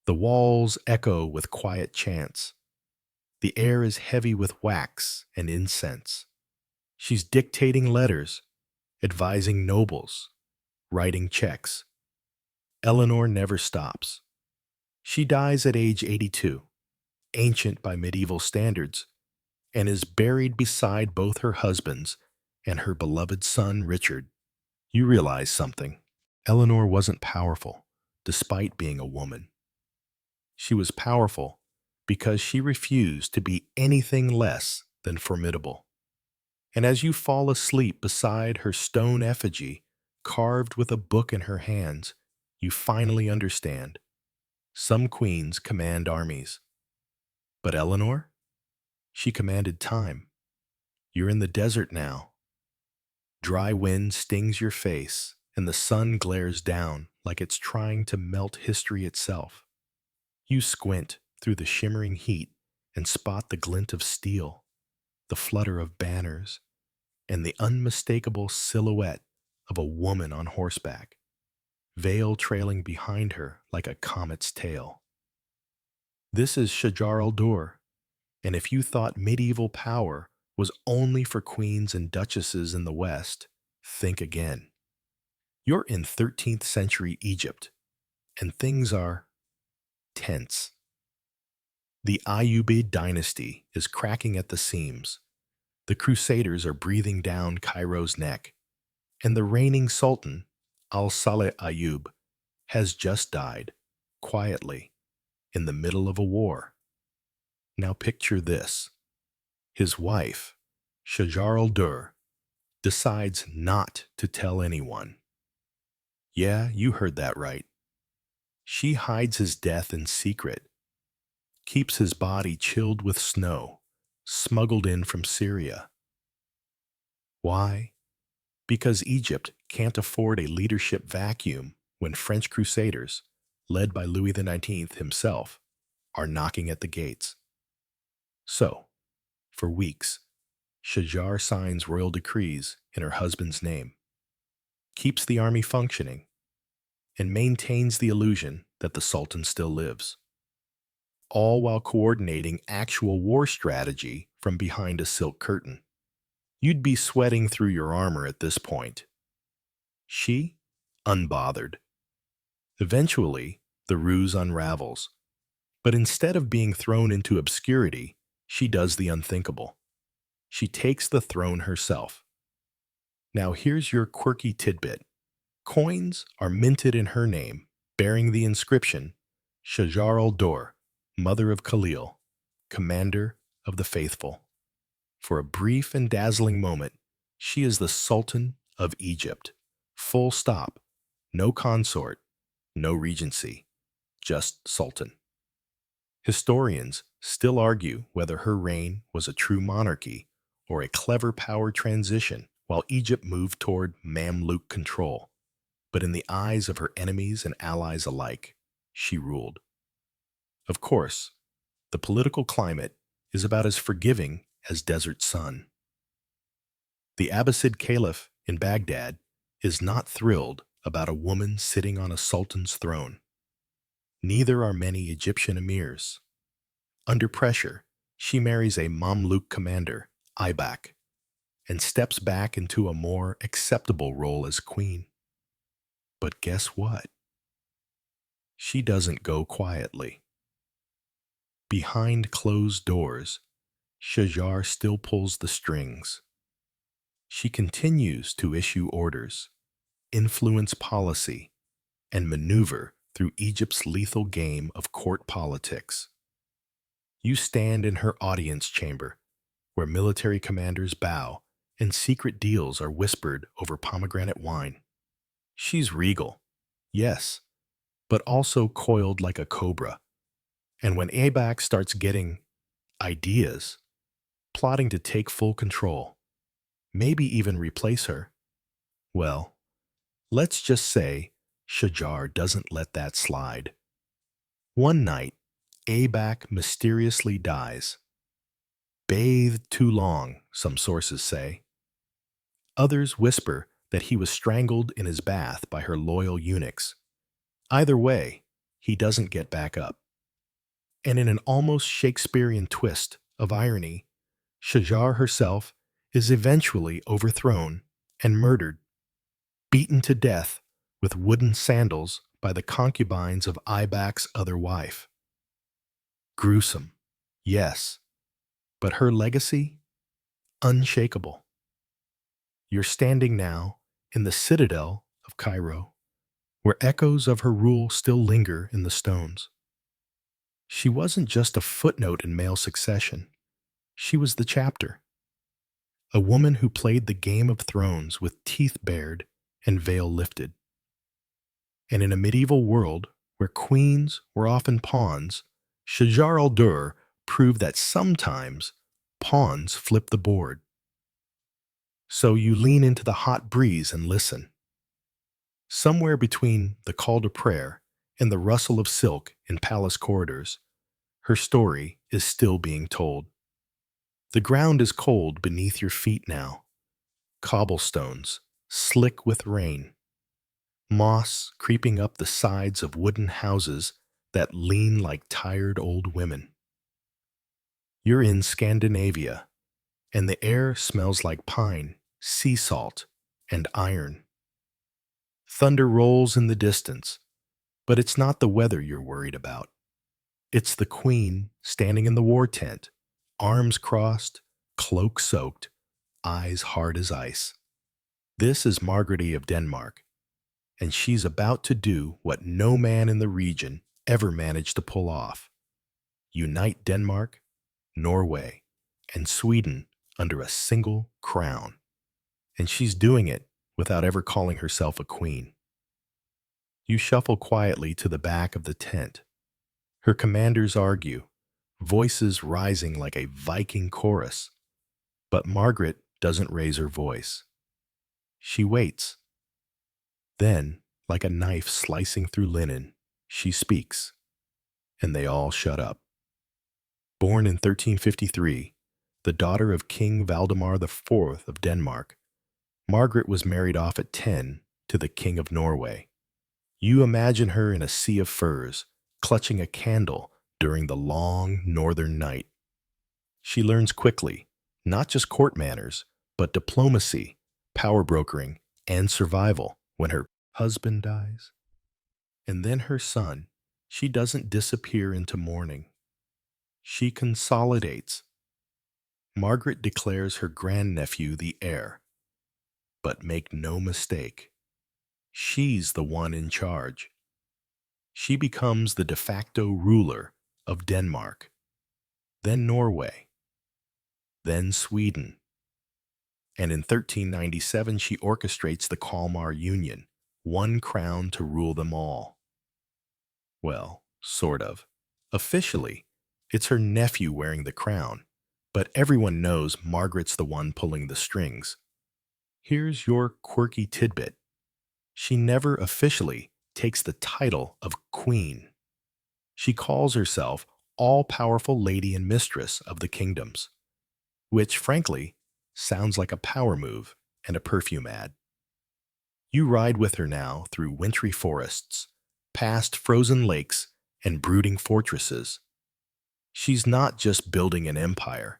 The walls echo with quiet chants. The air is heavy with wax and incense. She's dictating letters, advising nobles, writing checks. Eleanor never stops. She dies at age 82, ancient by medieval standards, and is buried beside both her husbands and her beloved son Richard. You realize something. Eleanor wasn't powerful, despite being a woman. She was powerful because she refused to be anything less than formidable. And as you fall asleep beside her stone effigy, carved with a book in her hands, you finally understand. Some queens command armies. But Eleanor? She commanded time. You're in the desert now. Dry wind stings your face, and the sun glares down like it's trying to melt history itself. You squint through the shimmering heat and spot the glint of steel, the flutter of banners, and the unmistakable silhouette of a woman on horseback, veil trailing behind her like a comet's tail. This is Shajar al-Dur, and if you thought medieval power was only for queens and duchesses in the West, think again. You're in 13th century Egypt, and things are tense. The Ayyubid dynasty is cracking at the seams. The Crusaders are breathing down Cairo's neck, and the reigning sultan, Al-Saleh Ayyub, has just died, quietly, in the middle of a war. Now picture this. His wife, Shajar al-Dur, decides not to tell anyone. Yeah, you heard that right. She hides his death in secret, keeps his body chilled with snow, smuggled in from Syria. Why? Because Egypt can't afford a leadership vacuum when French crusaders, led by Louis XIX himself, are knocking at the gates. So, for weeks, Shajar signs royal decrees in her husband's name, keeps the army functioning, and maintains the illusion that the Sultan still lives, all while coordinating actual war strategy from behind a silk curtain. You'd be sweating through your armor at this point. She, unbothered. Eventually, the ruse unravels, but instead of being thrown into obscurity, she does the unthinkable. She takes the throne herself. Now here's your quirky tidbit. Coins are minted in her name, bearing the inscription, Shajar al-Dur, mother of Khalil, commander of the faithful. For a brief and dazzling moment, she is the Sultan of Egypt. Full stop. No consort, no regency, just Sultan. Historians still argue whether her reign was a true monarchy or a clever power transition while Egypt moved toward Mamluk control. But in the eyes of her enemies and allies alike, she ruled. Of course, the political climate is about as forgiving as desert sun. The Abbasid Caliph in Baghdad is not thrilled about a woman sitting on a sultan's throne. Neither are many Egyptian emirs. Under pressure, she marries a Mamluk commander, Aibak, and steps back into a more acceptable role as queen. But guess what? She doesn't go quietly. Behind closed doors, Shajar still pulls the strings. She continues to issue orders, influence policy, and maneuver through Egypt's lethal game of court politics. You stand in her audience chamber, where military commanders bow and secret deals are whispered over pomegranate wine. She's regal, yes, but also coiled like a cobra. And when Abac starts getting ideas, plotting to take full control, maybe even replace her, well, let's just say Shajar doesn't let that slide. One night, Abac mysteriously dies. Bathed too long, some sources say. Others whisper that he was strangled in his bath by her loyal eunuchs. Either way, he doesn't get back up. And in an almost Shakespearean twist of irony, Shajar herself is eventually overthrown and murdered, beaten to death with wooden sandals by the concubines of Ibak's other wife. Gruesome, yes, but her legacy? Unshakable. You're standing now in the citadel of Cairo, where echoes of her rule still linger in the stones. She wasn't just a footnote in male succession. She was the chapter. A woman who played the game of thrones with teeth bared and veil lifted. And in a medieval world where queens were often pawns, Shajar al-Dur proved that sometimes pawns flip the board. So you lean into the hot breeze and listen. Somewhere between the call to prayer and the rustle of silk in palace corridors, her story is still being told. The ground is cold beneath your feet now. Cobblestones, slick with rain. Moss creeping up the sides of wooden houses that lean like tired old women. You're in Scandinavia, and the air smells like pine, sea salt, and iron. Thunder rolls in the distance, but it's not the weather you're worried about. It's the queen standing in the war tent, arms crossed, cloak soaked, eyes hard as ice. This is Margaret of Denmark, and she's about to do what no man in the region ever managed to pull off: unite Denmark, Norway, and Sweden under a single crown. And she's doing it without ever calling herself a queen. You shuffle quietly to the back of the tent. Her commanders argue, voices rising like a Viking chorus. But Margaret doesn't raise her voice. She waits. Then, like a knife slicing through linen, she speaks, and they all shut up. Born in 1353, the daughter of King Valdemar IV of Denmark, Margaret was married off at 10 to the King of Norway. You imagine her in a sea of furs, clutching a candle during the long northern night. She learns quickly, not just court manners, but diplomacy, power brokering, and survival when her husband dies. And then her son, she doesn't disappear into mourning. She consolidates. Margaret declares her grandnephew the heir. But make no mistake, she's the one in charge. She becomes the de facto ruler of Denmark, then Norway, then Sweden. And in 1397 she orchestrates the Kalmar Union, one crown to rule them all. Well, sort of. Officially, it's her nephew wearing the crown, but everyone knows Margaret's the one pulling the strings. Here's your quirky tidbit. She never officially takes the title of queen. She calls herself all-powerful lady and mistress of the kingdoms, which, frankly, sounds like a power move and a perfume ad. You ride with her now through wintry forests, past frozen lakes and brooding fortresses. She's not just building an empire.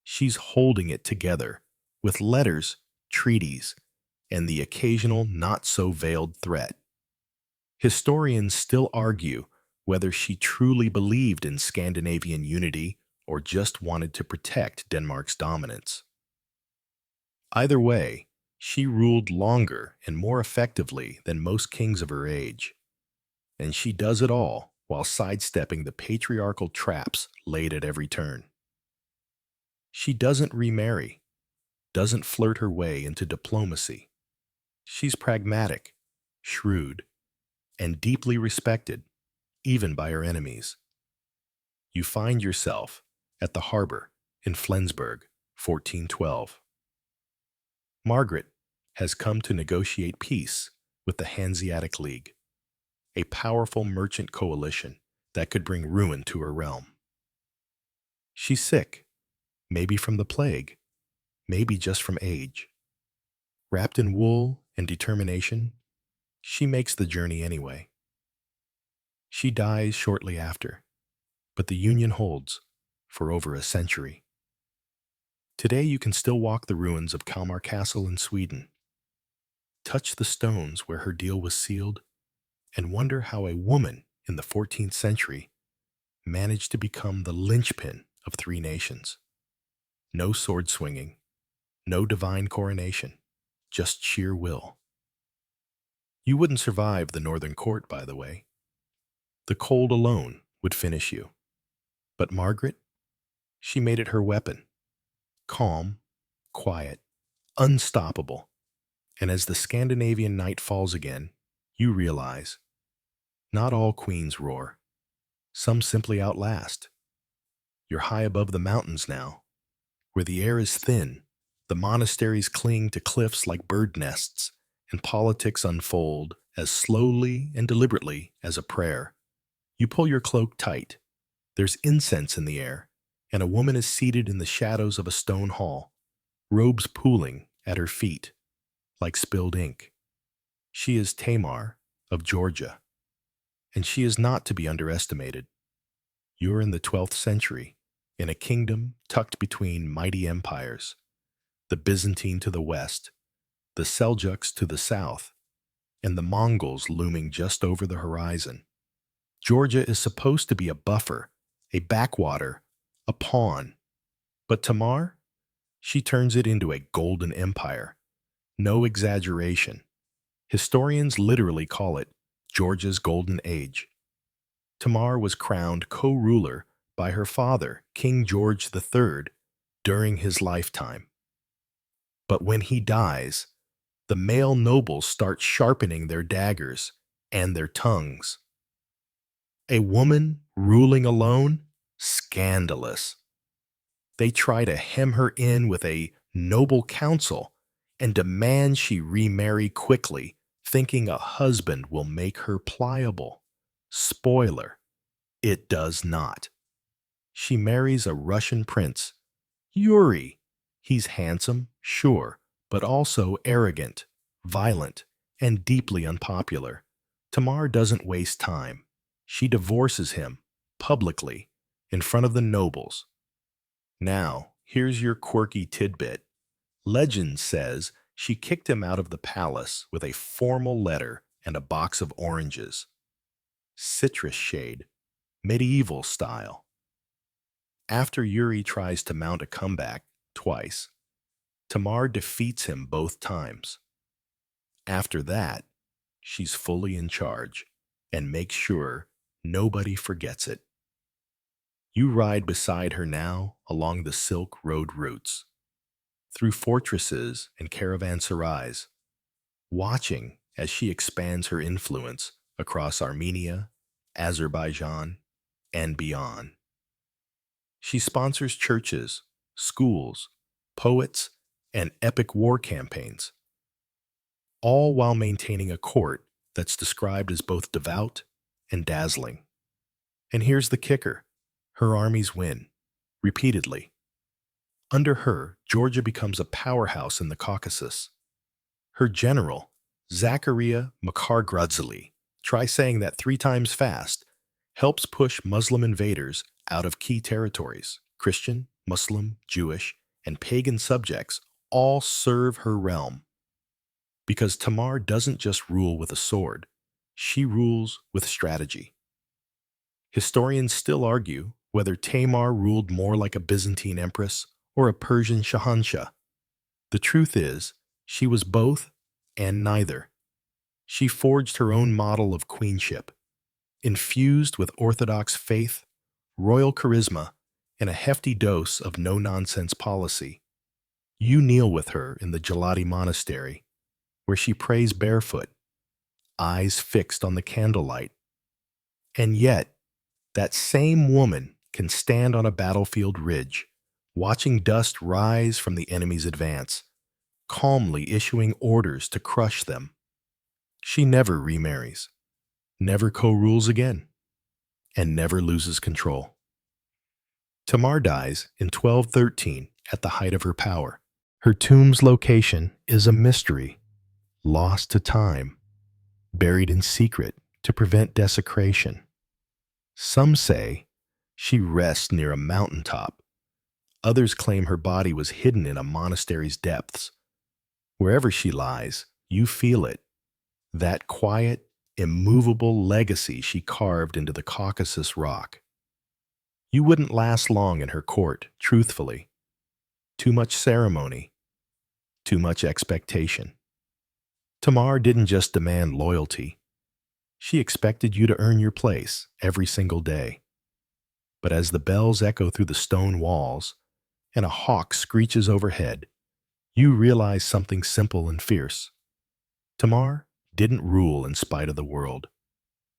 She's holding it together with letters, treaties, and the occasional not-so-veiled threat. Historians still argue whether she truly believed in Scandinavian unity or just wanted to protect Denmark's dominance. Either way, she ruled longer and more effectively than most kings of her age. And she does it all while sidestepping the patriarchal traps laid at every turn. She doesn't remarry, doesn't flirt her way into diplomacy. She's pragmatic, shrewd, and deeply respected, even by her enemies. You find yourself at the harbor in Flensburg, 1412. Margaret has come to negotiate peace with the Hanseatic League, a powerful merchant coalition that could bring ruin to her realm. She's sick, maybe from the plague, maybe just from age. Wrapped in wool and determination, she makes the journey anyway. She dies shortly after, but the union holds for over a century. Today you can still walk the ruins of Kalmar Castle in Sweden, touch the stones where her deal was sealed, and wonder how a woman in the 14th century managed to become the linchpin of three nations. No sword swinging, no divine coronation, just sheer will. You wouldn't survive the Northern Court, by the way. The cold alone would finish you. But Margaret, she made it her weapon. Calm, quiet, unstoppable. And as the Scandinavian night falls again, you realize, not all queens roar. Some simply outlast. You're high above the mountains now, where the air is thin, the monasteries cling to cliffs like bird nests, and politics unfold as slowly and deliberately as a prayer. You pull your cloak tight. There's incense in the air, and a woman is seated in the shadows of a stone hall, robes pooling at her feet like spilled ink. She is Tamar of Georgia, and she is not to be underestimated. You're in the 12th century, in a kingdom tucked between mighty empires, the Byzantine to the west, the Seljuks to the south, and the Mongols looming just over the horizon. Georgia is supposed to be a buffer, a backwater, a pawn. But Tamar, she turns it into a golden empire. No exaggeration. Historians literally call it Georgia's Golden Age. Tamar was crowned co-ruler by her father, King George III, during his lifetime. But when he dies, the male nobles start sharpening their daggers and their tongues. A woman ruling alone? Scandalous. They try to hem her in with a noble counsel and demand she remarry quickly, thinking a husband will make her pliable. Spoiler, it does not. She marries a Russian prince, Yuri. He's handsome, sure, but also arrogant, violent, and deeply unpopular. Tamar doesn't waste time. She divorces him, publicly, in front of the nobles. Now, here's your quirky tidbit. Legend says she kicked him out of the palace with a formal letter and a box of oranges. Citrus shade, medieval style. After Yuri tries to mount a comeback twice, Tamar defeats him both times. After that, she's fully in charge and makes sure nobody forgets it. You ride beside her now along the Silk Road routes, through fortresses and caravanserais, watching as she expands her influence across Armenia, Azerbaijan, and beyond. She sponsors churches, schools, poets, and epic war campaigns, all while maintaining a court that's described as both devout and dazzling. And here's the kicker. Her armies win, repeatedly. Under her, Georgia becomes a powerhouse in the Caucasus. Her general, Zachariah Makar-Grudzily, try saying that 3 times fast, helps push Muslim invaders out of key territories. Christian, Muslim, Jewish, and pagan subjects all serve her realm. Because Tamar doesn't just rule with a sword, she rules with strategy. Historians still argue whether Tamar ruled more like a Byzantine empress or a Persian Shahanshah. The truth is, she was both and neither. She forged her own model of queenship, infused with orthodox faith, royal charisma, and a hefty dose of no-nonsense policy. You kneel with her in the Gelati Monastery, where she prays barefoot, eyes fixed on the candlelight. And yet, that same woman can stand on a battlefield ridge, watching dust rise from the enemy's advance, calmly issuing orders to crush them. She never remarries, never co-rules again, and never loses control. Tamar dies in 1213 at the height of her power. Her tomb's location is a mystery, lost to time, buried in secret to prevent desecration. Some say she rests near a mountaintop. Others claim her body was hidden in a monastery's depths. Wherever she lies, you feel it, that quiet, immovable legacy she carved into the Caucasus rock. You wouldn't last long in her court, truthfully. Too much ceremony, too much expectation. Tamar didn't just demand loyalty. She expected you to earn your place every single day. But as the bells echo through the stone walls and a hawk screeches overhead, you realize something simple and fierce. Tamar didn't rule in spite of the world.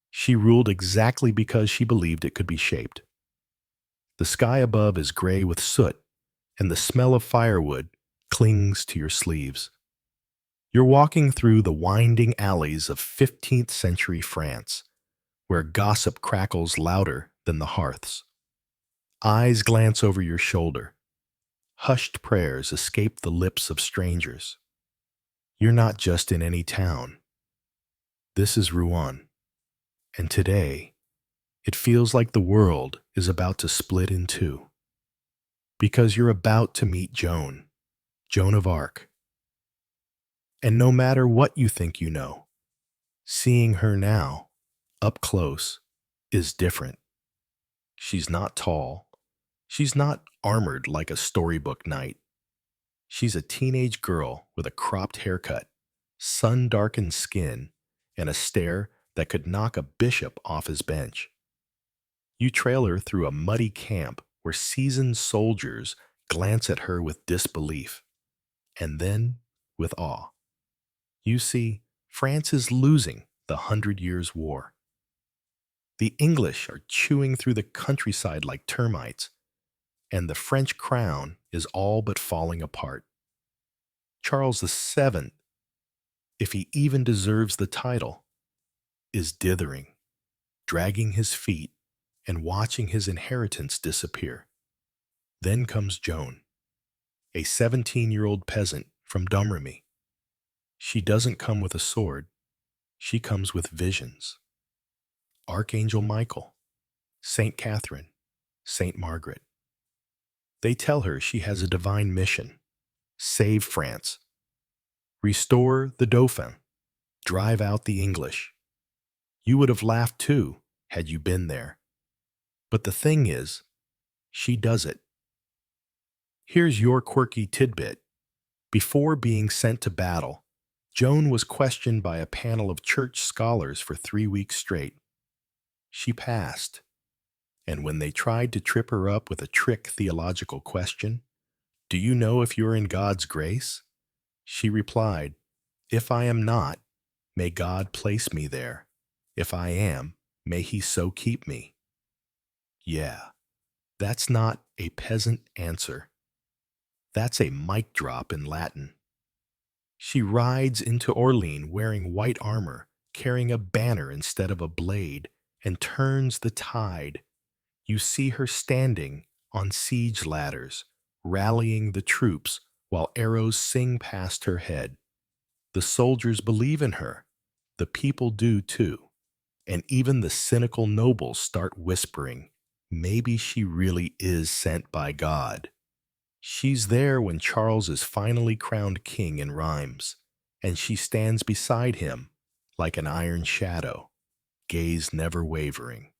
She ruled exactly because she believed it could be shaped. The sky above is gray with soot, and the smell of firewood clings to your sleeves. You're walking through the winding alleys of 15th century France, where gossip crackles louder than the hearths. Eyes glance over your shoulder. Hushed prayers escape the lips of strangers. You're not just in any town. This is Rouen, and today, it feels like the world is about to split in two. Because you're about to meet Joan of Arc. And no matter what you think you know, seeing her now, up close, is different. She's not tall. She's not armored like a storybook knight. She's a teenage girl with a cropped haircut, sun-darkened skin, and a stare that could knock a bishop off his bench. You trail her through a muddy camp where seasoned soldiers glance at her with disbelief, and then with awe. You see, France is losing the 100 Years' War. The English are chewing through the countryside like termites, and the French crown is all but falling apart. Charles VII, if he even deserves the title, is dithering, dragging his feet and watching his inheritance disappear. Then comes Joan, a 17-year-old peasant from Domremy. She doesn't come with a sword. She comes with visions. Archangel Michael, Saint Catherine, Saint Margaret. They tell her she has a divine mission. Save France. Restore the Dauphin. Drive out the English. You would have laughed too had you been there. But the thing is, she does it. Here's your quirky tidbit. Before being sent to battle, Joan was questioned by a panel of church scholars for 3 weeks straight. She passed, and when they tried to trip her up with a trick theological question, "Do you know if you're in God's grace?" she replied, "If I am not, may God place me there. If I am, may He so keep me." Yeah, that's not a peasant answer. That's a mic drop in Latin. She rides into Orleans wearing white armor, carrying a banner instead of a blade, and turns the tide. You see her standing on siege ladders, rallying the troops while arrows sing past her head. The soldiers believe in her. The people do too. And even the cynical nobles start whispering, maybe she really is sent by God. She's there when Charles is finally crowned king in Reims, and she stands beside him like an iron shadow, gaze never wavering.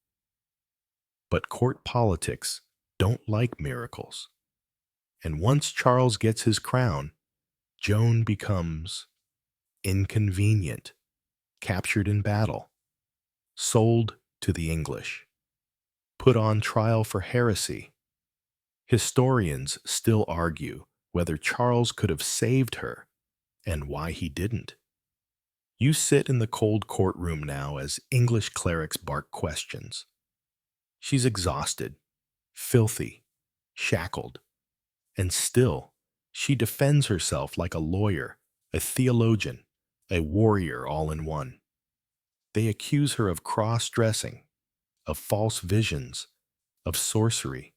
But court politics don't like miracles. And once Charles gets his crown, Joan becomes inconvenient, captured in battle, sold to the English, put on trial for heresy. Historians still argue whether Charles could have saved her and why he didn't. You sit in the cold courtroom now as English clerics bark questions. She's exhausted, filthy, shackled, and still she defends herself like a lawyer, a theologian, a warrior all in one. They accuse her of cross-dressing, of false visions, of sorcery.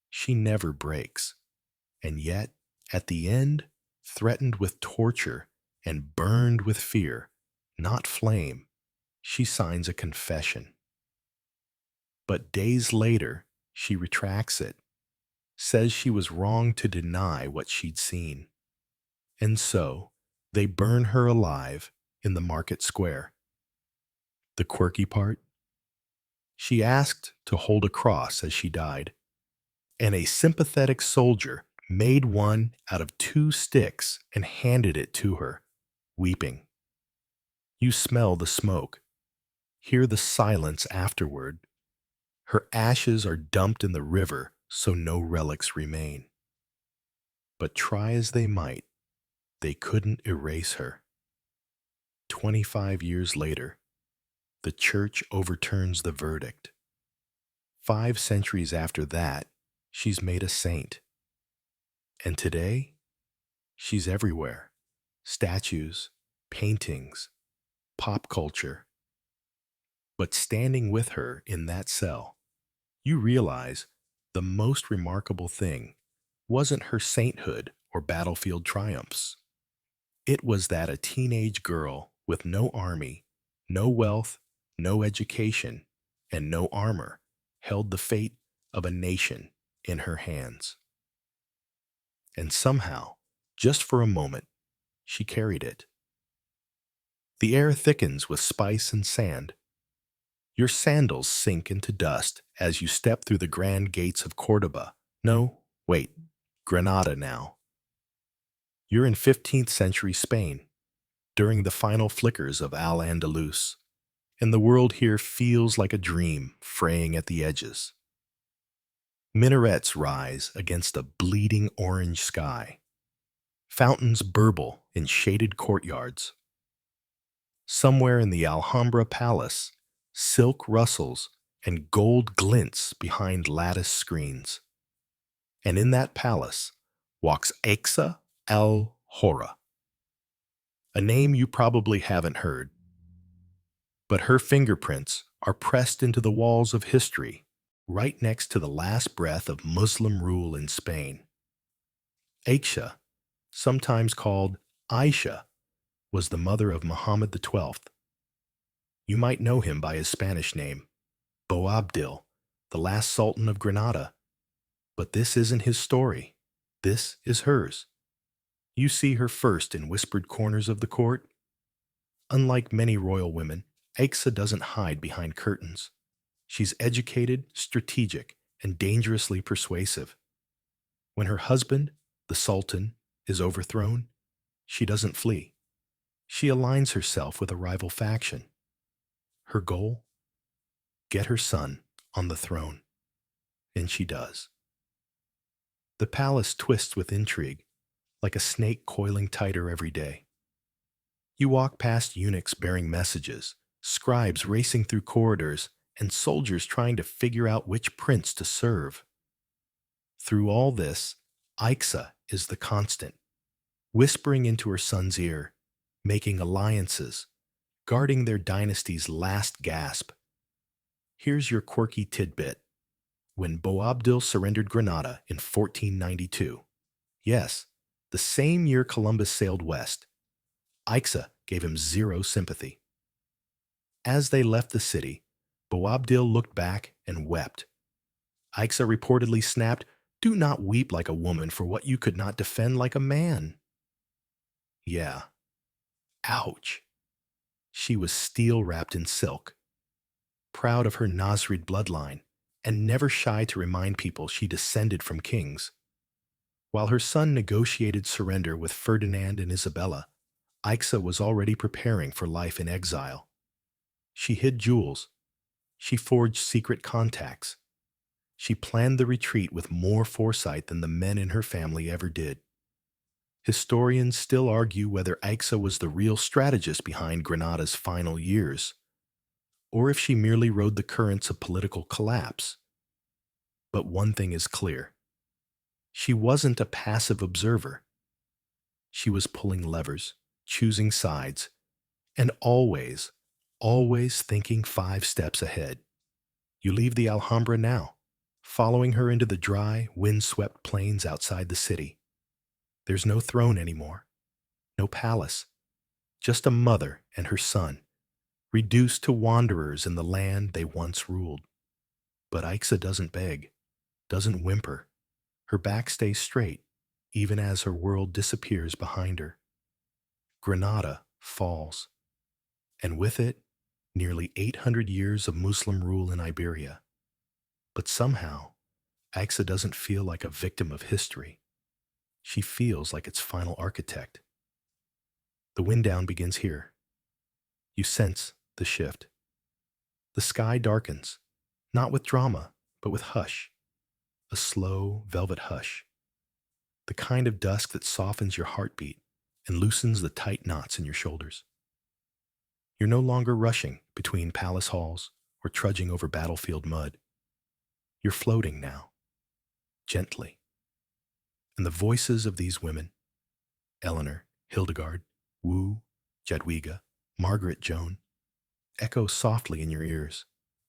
She never breaks, and yet, at the end, threatened with torture and burned with fear, not flame, she signs a confession. But days later, she retracts it, says she was wrong to deny what she'd seen. And so, they burn her alive in the market square. The quirky part? She asked to hold a cross as she died, and a sympathetic soldier made one out of 2 sticks and handed it to her, weeping. You smell the smoke, hear the silence afterward. Her ashes are dumped in the river so no relics remain. But try as they might, they couldn't erase her. 25 years later, the church overturns the verdict. 5 centuries after that, she's made a saint. And today, she's everywhere. Statues, paintings, pop culture. But standing with her in that cell, you realize the most remarkable thing wasn't her sainthood or battlefield triumphs. It was that a teenage girl with no army, no wealth, no education, and no armor held the fate of a nation in her hands. And somehow, just for a moment, she carried it. The air thickens with spice and sand. Your sandals sink into dust as you step through the grand gates of Cordoba. No, wait, Granada now. You're in 15th century Spain, during the final flickers of Al-Andalus, and the world here feels like a dream fraying at the edges. Minarets rise against a bleeding orange sky. Fountains burble in shaded courtyards. Somewhere in the Alhambra Palace, silk rustles and gold glints behind lattice screens. And in that palace walks Aixa al-Hora, a name you probably haven't heard. But her fingerprints are pressed into the walls of history, right next to the last breath of Muslim rule in Spain. Aixa, sometimes called Aisha, was the mother of Muhammad XII. You might know him by his Spanish name, Boabdil, the last Sultan of Granada. But this isn't his story. This is hers. You see her first in whispered corners of the court. Unlike many royal women, Aixa doesn't hide behind curtains. She's educated, strategic, and dangerously persuasive. When her husband, the Sultan, is overthrown, she doesn't flee. She aligns herself with a rival faction. Her goal? Get her son on the throne. And she does. The palace twists with intrigue, like a snake coiling tighter every day. You walk past eunuchs bearing messages, scribes racing through corridors, and soldiers trying to figure out which prince to serve. Through all this, Aixa is the constant, whispering into her son's ear, making alliances, guarding their dynasty's last gasp. Here's your quirky tidbit. When Boabdil surrendered Granada in 1492, yes, the same year Columbus sailed west, Aixa gave him zero sympathy. As they left the city, Boabdil looked back and wept. Aixa reportedly snapped, "Do not weep like a woman for what you could not defend like a man." Yeah. Ouch. She was steel wrapped in silk, proud of her Nasrid bloodline, and never shy to remind people she descended from kings. While her son negotiated surrender with Ferdinand and Isabella, Aixa was already preparing for life in exile. She hid jewels. She forged secret contacts. She planned the retreat with more foresight than the men in her family ever did. Historians still argue whether Aixa was the real strategist behind Granada's final years, or if she merely rode the currents of political collapse. But one thing is clear. She wasn't a passive observer. She was pulling levers, choosing sides, and always thinking 5 steps ahead. You leave the Alhambra now, following her into the dry, wind-swept plains outside the city. There's no throne anymore, no palace, just a mother and her son, reduced to wanderers in the land they once ruled. But Aixa doesn't beg, doesn't whimper. Her back stays straight, even as her world disappears behind her. Granada falls, and with it, nearly 800 years of Muslim rule in Iberia. But somehow, Aixa doesn't feel like a victim of history. She feels like its final architect. The wind down begins here. You sense the shift. The sky darkens, not with drama, but with hush. A slow, velvet hush. The kind of dusk that softens your heartbeat and loosens the tight knots in your shoulders. You're no longer rushing between palace halls or trudging over battlefield mud. You're floating now, gently. And the voices of these women, Eleanor, Hildegard, Wu, Jadwiga, Margaret, Joan, echo softly in your ears,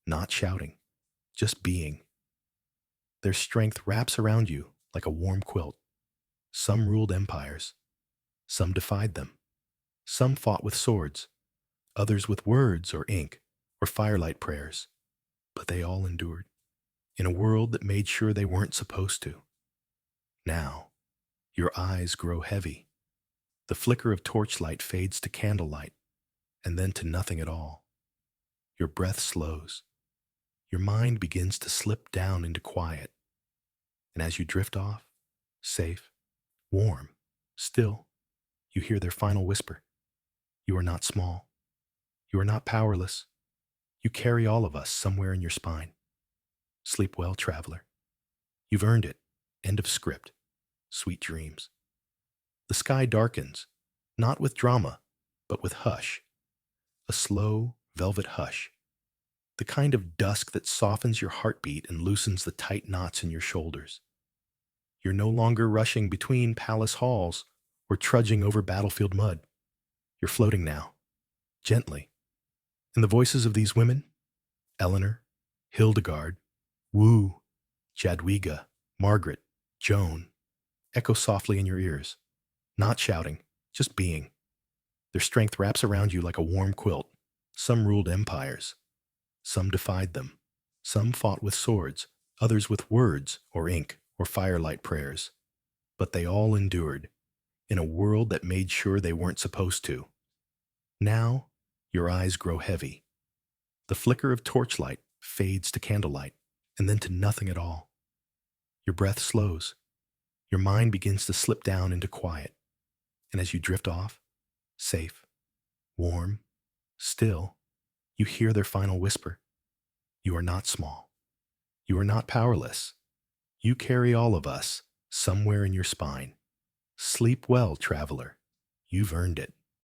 not shouting, just being. Their strength wraps around you like a warm quilt. Some ruled empires. Some defied them. Some fought with swords. Others with words or ink or firelight prayers. But they all endured, in a world that made sure they weren't supposed to. Now, your eyes grow heavy. The flicker of torchlight fades to candlelight, and then to nothing at all. Your breath slows. Your mind begins to slip down into quiet. And as you drift off, safe, warm, still, you hear their final whisper. You are not small. You are not powerless. You carry all of us somewhere in your spine. Sleep well, traveler. You've earned it. End of script. Sweet dreams. The sky darkens, not with drama, but with hush. A slow, velvet hush. The kind of dusk that softens your heartbeat and loosens the tight knots in your shoulders. You're no longer rushing between palace halls or trudging over battlefield mud. You're floating now, gently. And the voices of these women, Eleanor, Hildegard, Wu, Jadwiga, Margaret, Joan, echo softly in your ears, not shouting, just being. Their strength wraps around you like a warm quilt. Some ruled empires. Some defied them. Some fought with swords, others with words or ink or firelight prayers. But they all endured, in a world that made sure they weren't supposed to. Now, your eyes grow heavy. The flicker of torchlight fades to candlelight, and then to nothing at all. Your breath slows. Your mind begins to slip down into quiet. And as you drift off, safe, warm, still, you hear their final whisper. You are not small. You are not powerless. You carry all of us somewhere in your spine. Sleep well, traveler. You've earned it.